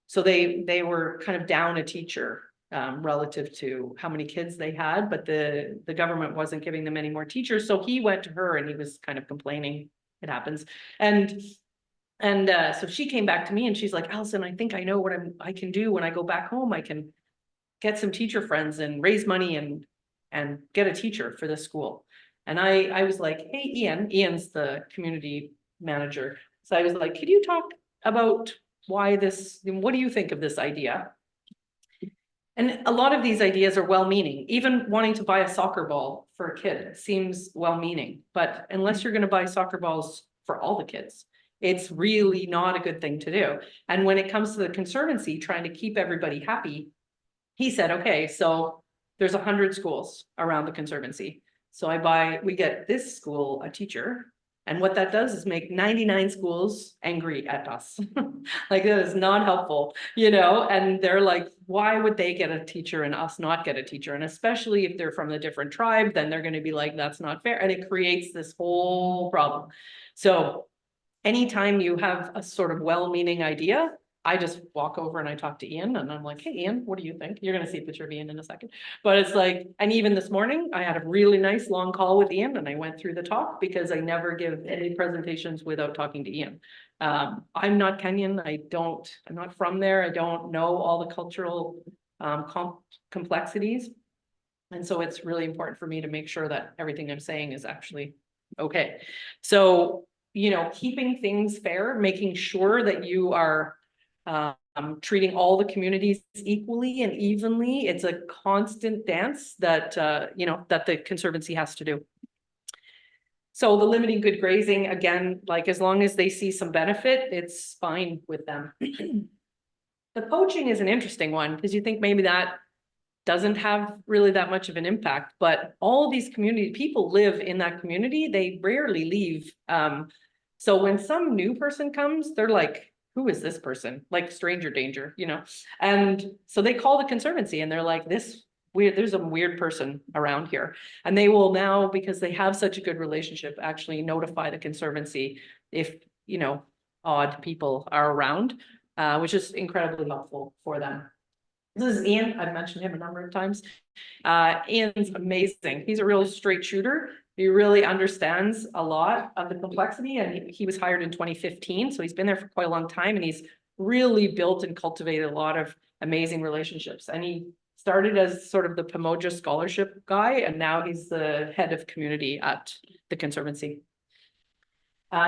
so they were kind of down a teacher relative to how many kids they had, but the government wasn't giving them any more teachers, so he went to her and he was kind of complaining. It happens. And so she came back to me and she's like, Allison, I think I know what I can do when I go back home. I can get some teacher friends and raise money and get a teacher for this school. And I was like, hey, Ian's the community manager. So I was like, could you talk about what do you think of this idea? And a lot of these ideas are well-meaning. Even wanting to buy a soccer ball for a kid seems well-meaning, but unless you're going to buy soccer balls for all the kids, it's really not a good thing to do. And when it comes to the Conservancy, trying to keep everybody happy, he said, okay, so there's 100 schools around the Conservancy. So we get this school a teacher. And what that does is make 99 schools angry at us. Like, that is not helpful, and they're like, why would they get a teacher and us not get a teacher? And especially if they're from a different tribe, then they're going to be like, that's not fair. And it creates this whole problem. So anytime you have a sort of well-meaning idea, I just walk over and I talk to Ian and I'm like, hey, Ian, what do you think? You're going to see a picture of Ian in a second. But it's like, and even this morning, I had a really nice long call with Ian and I went through the talk because I never give any presentations without talking to Ian. I'm not Kenyan. I'm not from there. I don't know all the cultural complexities. And so it's really important for me to make sure that everything I'm saying is actually okay. So, keeping things fair, making sure that you are treating all the communities equally and evenly. It's a constant dance that, that the Conservancy has to do. So the limiting good grazing, again, like as long as they see some benefit, it's fine with them. The poaching is an interesting one because you think maybe that doesn't have really that much of an impact, but all these people live in that community. They rarely leave. So when some new person comes, they're like, who is this person? Like stranger danger, and so they call the Conservancy and they're like, there's a weird person around here. And they will now, because they have such a good relationship, actually notify the Conservancy if, odd people are around, which is incredibly helpful for them. This is Ian. I've mentioned him a number of times. Ian's amazing. He's a real straight shooter. He really understands a lot of the complexity, and he was hired in 2015. So he's been there for quite a long time, and he's really built and cultivated a lot of amazing relationships. And he started as sort of the Pamoja scholarship guy, and now he's the head of community at the Conservancy.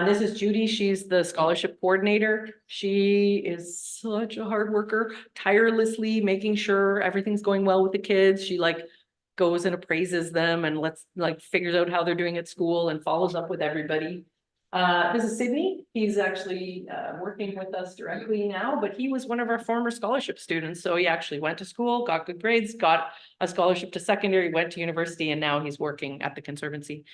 This is Judy. She's the scholarship coordinator. She is such a hard worker, tirelessly making sure everything's going well with the kids. She goes and appraises them and figures out how they're doing at school and follows up with everybody. This is Sydney. He's actually working with us directly now, but he was one of our former scholarship students. So he actually went to school, got good grades, got a scholarship to secondary, went to university, and now he's working at the Conservancy.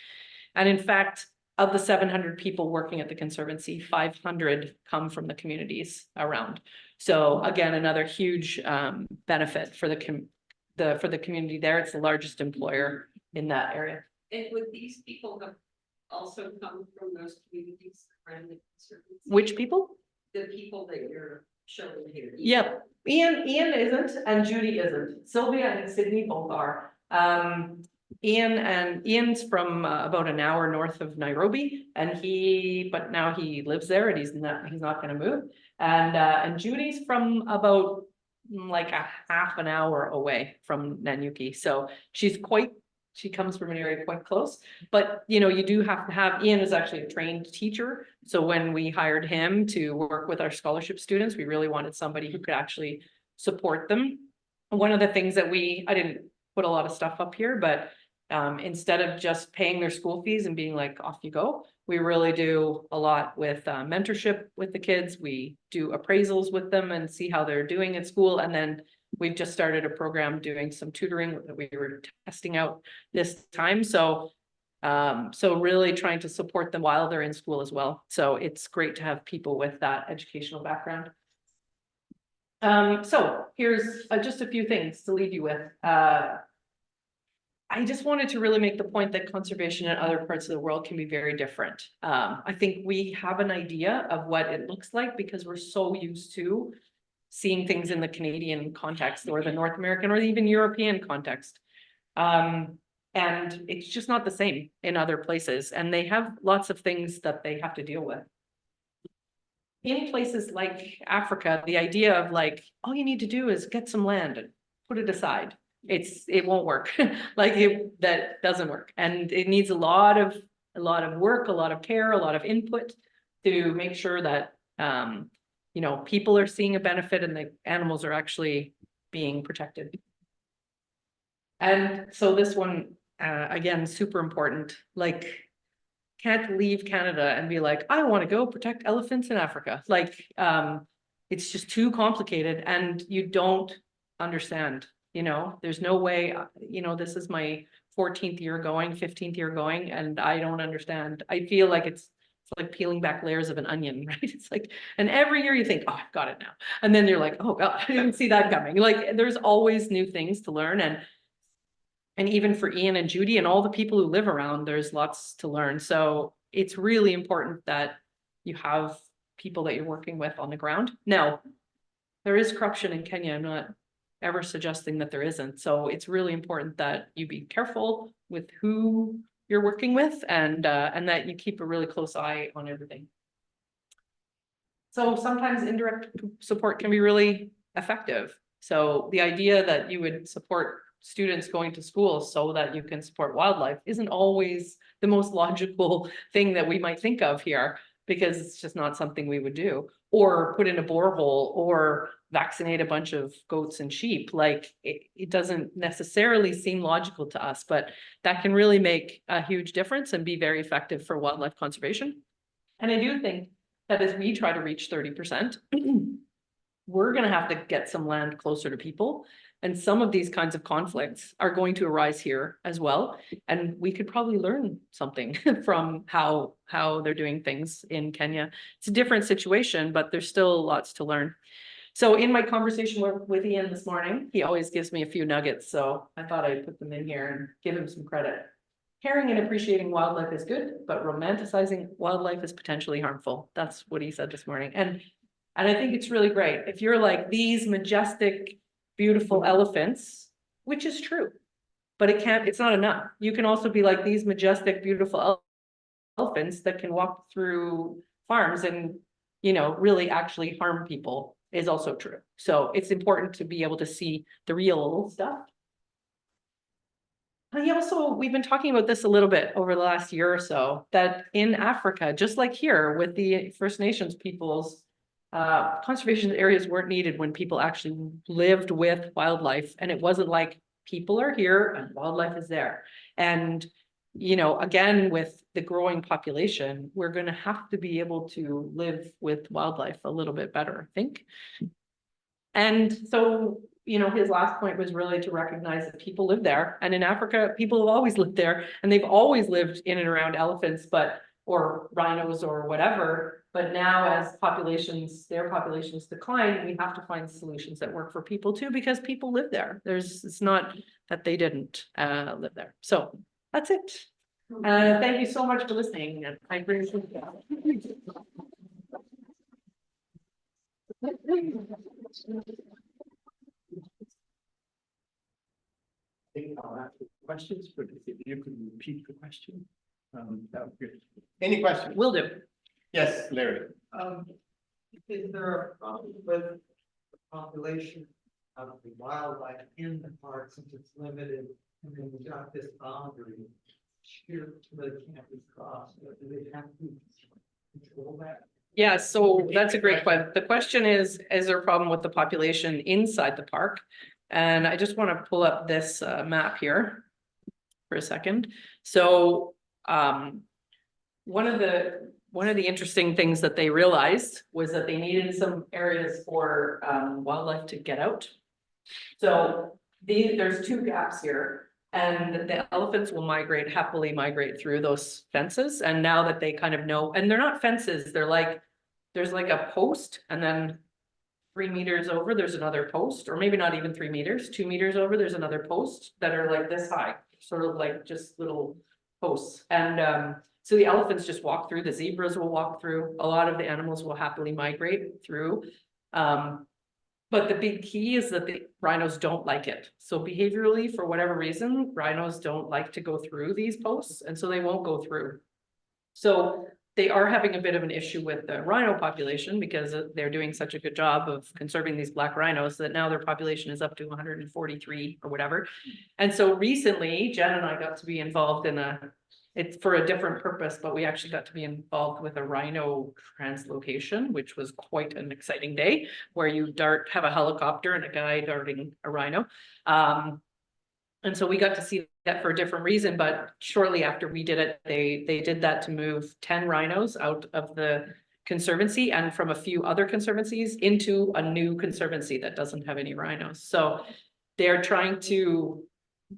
And in fact, of the 700 people working at the Conservancy, 500 come from the communities around. So again, another huge benefit for the community there. It's the largest employer in that area. And would these people have also come from those communities around the Conservancy? Which people? The people that you're showing here. Yep. Ian isn't, and Judy isn't. Sylvia and Sydney both are. Ian's from about an hour north of Nairobi, but now he lives there and he's not going to move. And Judy's from about like a half an hour away from Nanyuki. So she comes from an area quite close, but you do have to have, Ian is actually a trained teacher. So when we hired him to work with our scholarship students, we really wanted somebody who could actually support them. One of the things that I didn't put a lot of stuff up here, but Instead of just paying their school fees and being like, off you go, we really do a lot with mentorship with the kids. We do appraisals with them and see how they're doing at school. And then we've just started a program doing some tutoring that we were testing out this time. So really trying to support them while they're in school as well. So it's great to have people with that educational background. So here's just a few things to leave you with. I just wanted to really make the point that conservation in other parts of the world can be very different. I think we have an idea of what it looks like because we're so used to seeing things in the Canadian context or the North American or even European context. And it's just not the same in other places, and they have lots of things that they have to deal with. In places like Africa, the idea of like, all you need to do is get some land and put it aside. It won't work. That doesn't work. And it needs a lot of work, a lot of care, a lot of input to make sure that, you know, people are seeing a benefit and the animals are actually being protected. And so this one, again, super important, like, can't leave Canada and be like, I want to go protect elephants in Africa. Like, it's just too complicated and you don't understand, you know, there's no way, you know, this is my 14th year going, 15th year going, and I don't understand. I feel like it's like peeling back layers of an onion, right? It's like, and every year you think, oh, I've got it now. And then you're like, oh God, I didn't see that coming. Like, there's always new things to learn. And even for Ian and Judy and all the people who live around, there's lots to learn. So it's really important that you have people that you're working with on the ground. Now, there is corruption in Kenya. I'm not ever suggesting that there isn't. So it's really important that you be careful with who you're working with and that you keep a really close eye on everything. So sometimes indirect support can be really effective. So the idea that you would support students going to school so that you can support wildlife isn't always the most logical thing that we might think of here, because it's just not something we would do. Or put in a borehole or vaccinate a bunch of goats and sheep. Like, it doesn't necessarily seem logical to us, but that can really make a huge difference and be very effective for wildlife conservation. And I do think that as we try to reach 30%, we're going to have to get some land closer to people. And some of these kinds of conflicts are going to arise here as well. And we could probably learn something from how they're doing things in Kenya. It's a different situation, but there's still lots to learn. So in my conversation with Ian this morning, he always gives me a few nuggets. So I thought I'd put them in here and give him some credit. Caring and appreciating wildlife is good, but romanticizing wildlife is potentially harmful. That's what he said this morning. And I think it's really great. If you're like, these majestic, beautiful elephants, which is true, but it's not enough. You can also be like, these majestic, beautiful elephants that can walk through farms and, you know, really actually harm people is also true. So it's important to be able to see the real stuff. We've been talking about this a little bit over the last year or so, that in Africa, just like here with the First Nations peoples, conservation areas weren't needed when people actually lived with wildlife, and it wasn't like people are here and wildlife is there. And, you know, again, with the growing population, we're going to have to be able to live with wildlife a little bit better, I think. And so, you know, his last point was really to recognize that people live there, and in Africa, people have always lived there, and they've always lived in and around elephants, or rhinos or whatever. But now as their populations decline, we have to find solutions that work for people too, because people live there. It's not that they didn't live there. So that's it. Thank you so much for listening. I really appreciate I think I'll ask questions, but if you could repeat the question, that would be good. Any questions? Will do. Yes, Larry. Is there a problem with the population of the wildlife in the park since it's limited? And then we got this boundary here that can't be crossed, do they have to control that? Yeah, so that's a great question. The question is there a problem with the population inside the park? And I just want to pull up this map here. for a second. So, one of the interesting things that they realized was that they needed some areas for, wildlife to get out. So there's two gaps here. And the elephants will happily migrate through those fences. And now that they kind of know, and they're not fences, they're like, there's like a post and then 3 meters over, there's another post, or maybe not even 3 meters, 2 meters over, there's another post that are like this high, sort of like just little posts. And so the elephants just walk through, the zebras will walk through, a lot of the animals will happily migrate through. But the big key is that the rhinos don't like it. So behaviorally, for whatever reason, rhinos don't like to go through these posts, and so they won't go through. So they are having a bit of an issue with the rhino population because they're doing such a good job of conserving these black rhinos that now their population is up to 143 or whatever. And so recently, Jen and I got to be involved in it's for a different purpose, but we actually got to be involved with a rhino translocation, which was quite an exciting day, where you have a helicopter and a guy darting a rhino. And so we got to see that for a different reason, but shortly after we did it, they did that to move 10 rhinos out of the conservancy and from a few other conservancies into a new conservancy that doesn't have any rhinos. So they're trying to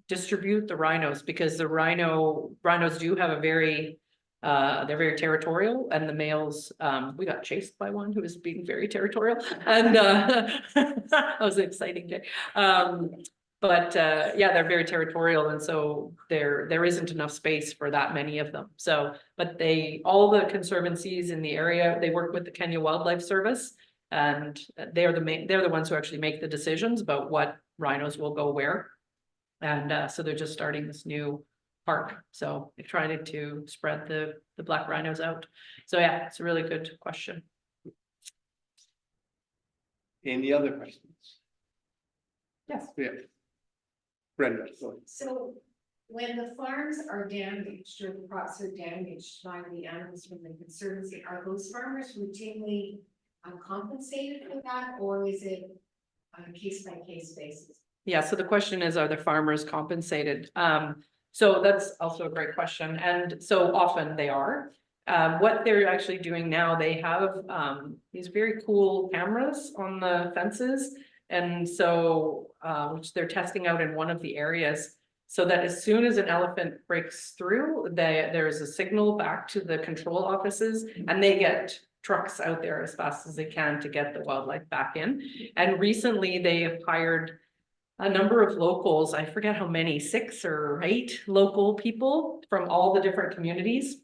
distribute the rhinos because the rhinos do have a very they're very territorial, and the males, we got chased by one who was being very territorial, and that was an exciting day. But yeah, they're very territorial, and so there isn't enough space for that many of them. So, but all the conservancies in the area, they work with the Kenya Wildlife Service, and they're the ones who actually make the decisions about what rhinos will go where. And so they're just starting this new park. So they're trying to spread the black rhinos out. So yeah, it's a really good question. Any other questions? Yes. Yeah. Brenda, sorry. So when the farms are damaged or the crops are damaged by the animals from the conservancy, are those farmers routinely compensated for that, or is it on a case by case basis? Yeah, so the question is, are the farmers compensated? So that's also a great question. And so often they are. What they're actually doing now, they have these very cool cameras on the fences. And so, which they're testing out in one of the areas, so that as soon as an elephant breaks through, there's a signal back to the control offices, and they get trucks out there as fast as they can to get the wildlife back in. And recently they have hired a number of locals, I forget how many, 6 or 8 local people from all the different communities.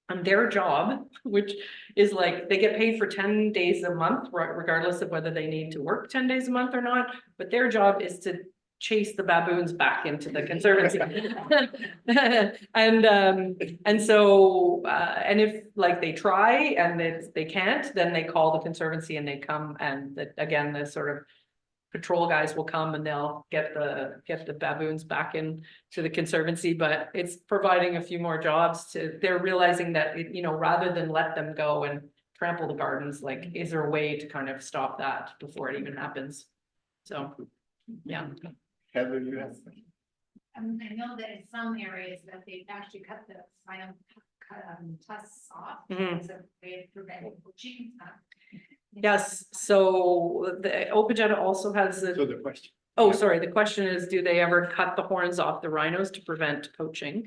And their job, which is like, they get paid for 10 days a month, regardless of whether they need to work 10 days a month or not. But their job is to chase the baboons back into the conservancy. And so, and if like they try and they can't, then they call the conservancy and they come, and again, the sort of patrol guys will come and they'll get the baboons back in to the conservancy. But it's providing a few more jobs they're realizing that, rather than let them go and trample the gardens, like, is there a way to kind of stop that before it even happens? So, yeah. Heather, you have. I know that in some areas that they've actually cut the final tusks off as a way of preventing poaching. Yes, so the Opageta also has So the question. oh, sorry, the question is, do they ever cut the horns off the rhinos to prevent poaching?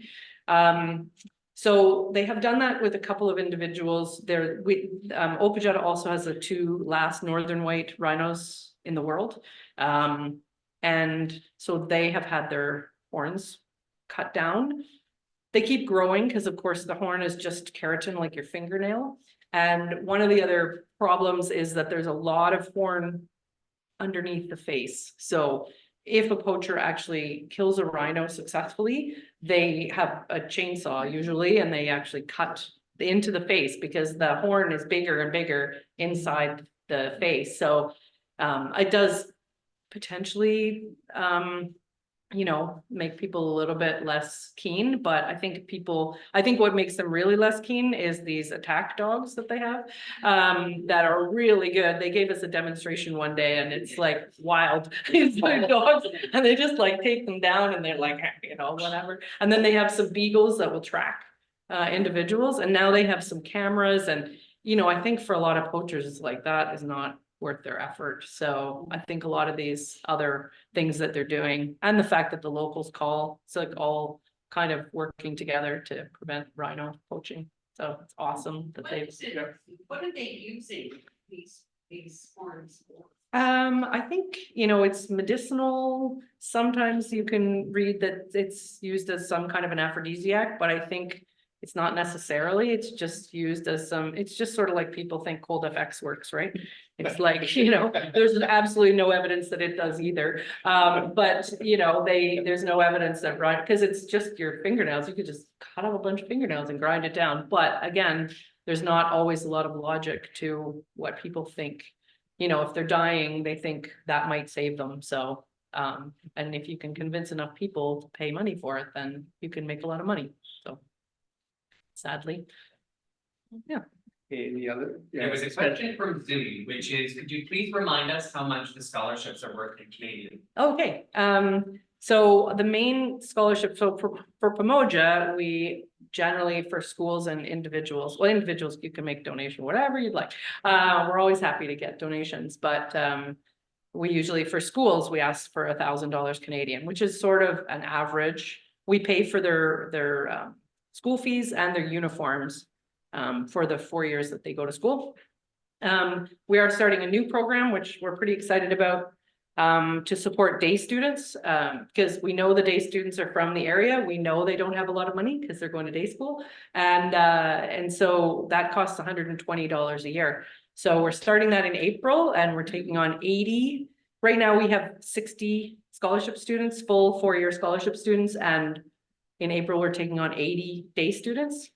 So they have done that with a couple of individuals. Opageta also has the 2 last northern white rhinos in the world. And so they have had their horns cut down. They keep growing because, of course, the horn is just keratin, like your fingernail. And one of the other problems is that there's a lot of horn underneath the face. So if a poacher actually kills a rhino successfully, they have a chainsaw usually, and they actually cut into the face because the horn is bigger and bigger inside the face. So it does potentially you know, make people a little bit less keen, but I think what makes them really less keen is these attack dogs that they have, that are really good. They gave us a demonstration one day and it's like wild. These like dogs, and they just like take them down and they're like, you know, whatever. And then they have some beagles that will track individuals, and now they have some cameras, and, you know, I think for a lot of poachers, it's like that is not worth their effort. So I think a lot of these other things that they're doing, and the fact that the locals call, it's like all kind of working together to prevent rhino poaching. So it's awesome that they've. What are they using these forms for? I think, you know, it's medicinal. Sometimes you can read that it's used as some kind of an aphrodisiac, but I think it's not necessarily. It's just used as it's just sort of like people think cold FX works, right? It's like, you know, there's absolutely no evidence that it does either. But you know, there's no evidence that, right, because it's just your fingernails. You could just cut off a bunch of fingernails and grind it down. But again, there's not always a lot of logic to what people think. You know, if they're dying, they think that might save them. So, and if you can convince enough people to pay money for it, then you can make a lot of money. So sadly, yeah. Any other? There was a question from Zoom, which is, could you please remind us how much the scholarships are worth in Canadian? Okay, so the main scholarship, so for Pamoja, we generally for schools and individuals, well, individuals, you can make donation, whatever you'd like. We're always happy to get donations, but we usually for schools, we ask for $1,000 Canadian, which is sort of an average. We pay for their school fees and their uniforms for the 4 years that they go to school. We are starting a new program, which we're pretty excited about, to support day students, because we know the day students are from the area. We know they don't have a lot of money because they're going to day school. And so that costs $120 a year. So we're starting that in April and we're taking on 80. Right now we have 60 scholarship students, full 4-year scholarship students. And in April, we're taking on 80 day students.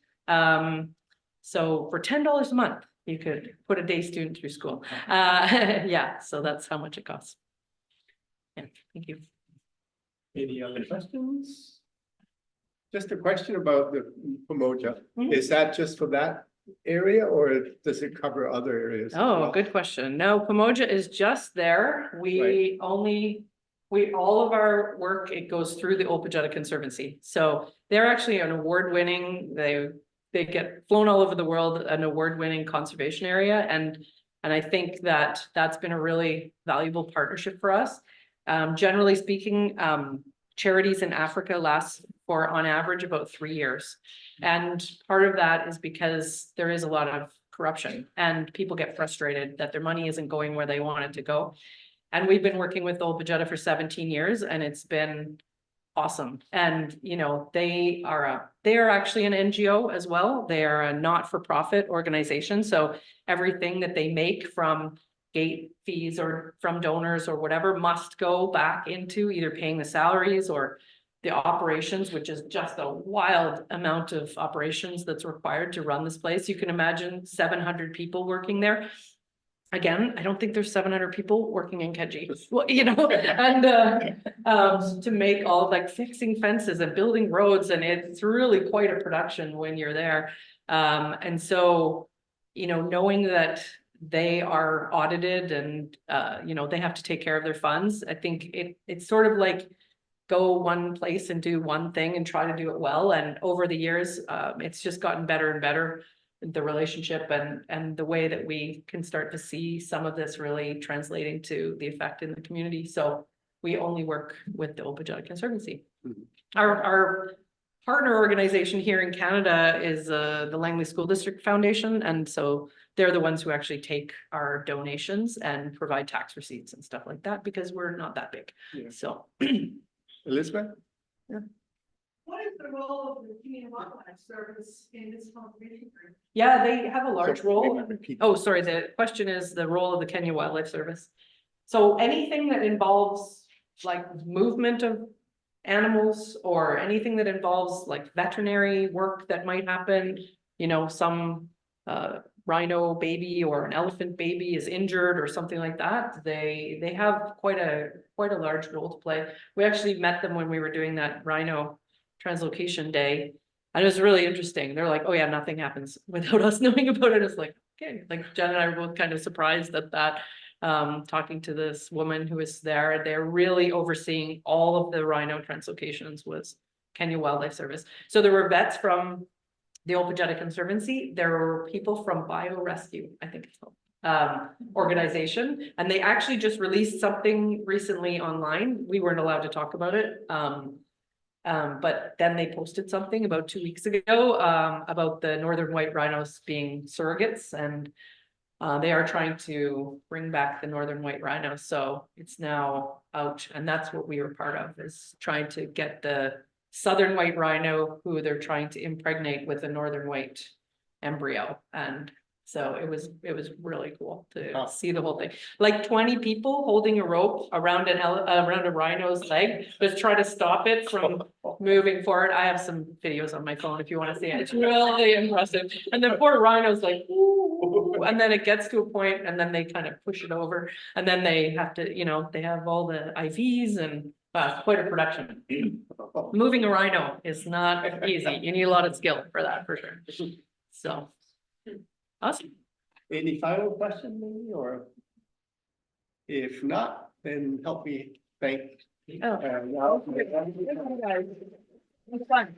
So for $10 a month, you could put a day student through school. Yeah, so that's how much it costs. Yeah, thank you. Any other questions? Just a question about the Pamoja. Mhm. Is that just for that area or does it cover other areas? as Oh, well? good question. No, Pamoja is just there. All of our work, it goes through the Opajeta Conservancy. So they're actually an award-winning, they get flown all over the world, an award-winning conservation area. And I think that that's been a really valuable partnership for us. Generally speaking, charities in Africa last for on average about 3 years. And part of that is because there is a lot of corruption and people get frustrated that their money isn't going where they want it to go. And we've been working with Opajeta for 17 years and it's been awesome. And, you know, they are actually an NGO as well. They are a not-for-profit organization. So everything that they make from gate fees or from donors or whatever must go back into either paying the salaries or the operations, which is just a wild amount of operations that's required to run this place. You can imagine 700 people working there. Again, I don't think there's 700 people working in Keji, well, you know, and to make all like fixing fences and building roads, and it's really quite a production when you're there. And so, you know, knowing that they are audited and, you know, they have to take care of their funds, I think it's sort of like go one place and do one thing and try to do it well. And over the years, it's just gotten better and better, the relationship and the way that we can start to see some of this really translating to the effect in the community. So we only work with the Opajeta Conservancy. Mhm. Our partner organization here in Canada is the Langley School District Foundation. And so they're the ones who actually take our donations and provide tax receipts and stuff like that because we're not that big. Yeah. So Elizabeth? What is the role of the Community Wildlife Service in this conservation group? yeah, they have a large So role. maybe repeat. Oh, sorry, the question is the role of the Kenya Wildlife Service. So anything that involves like movement of animals or anything that involves like veterinary work that might happen, you know, some rhino baby or an elephant baby is injured or something like that, they have quite a large role to play. We actually met them when we were doing that rhino translocation day. And it was really interesting. They're like, oh yeah, nothing happens without us knowing about it. It's like, okay, like Jen and I were both kind of surprised at that. Talking to this woman who was there, they're really overseeing all of the rhino translocations was Kenya Wildlife Service. So there were vets from the Opageta Conservancy, there were people from BioRescue, I think it's called, organization, and they actually just released something recently online. We weren't allowed to talk about it. But then they posted something about 2 weeks ago, about the northern white rhinos being surrogates, and they are trying to bring back the northern white rhinos, so it's now out, and that's what we were part of, is trying to get the southern white rhino, who they're trying to impregnate with a northern white embryo. And so it was really cool to see the whole thing. Like 20 people holding a rope around around a rhino's leg, just try to stop it from moving forward. I have some videos on my phone if you want to see it. It's really impressive. And the poor rhino's like, ooh, and then it gets to a point and then they kind of push it over, and then they have to, you know, they have all the IVs and quite a production. Moving a rhino is not easy. You need a lot of skill for that, for sure. So, awesome. Any final question, maybe, or? If not, then help me thank. Oh. Now. It was fun.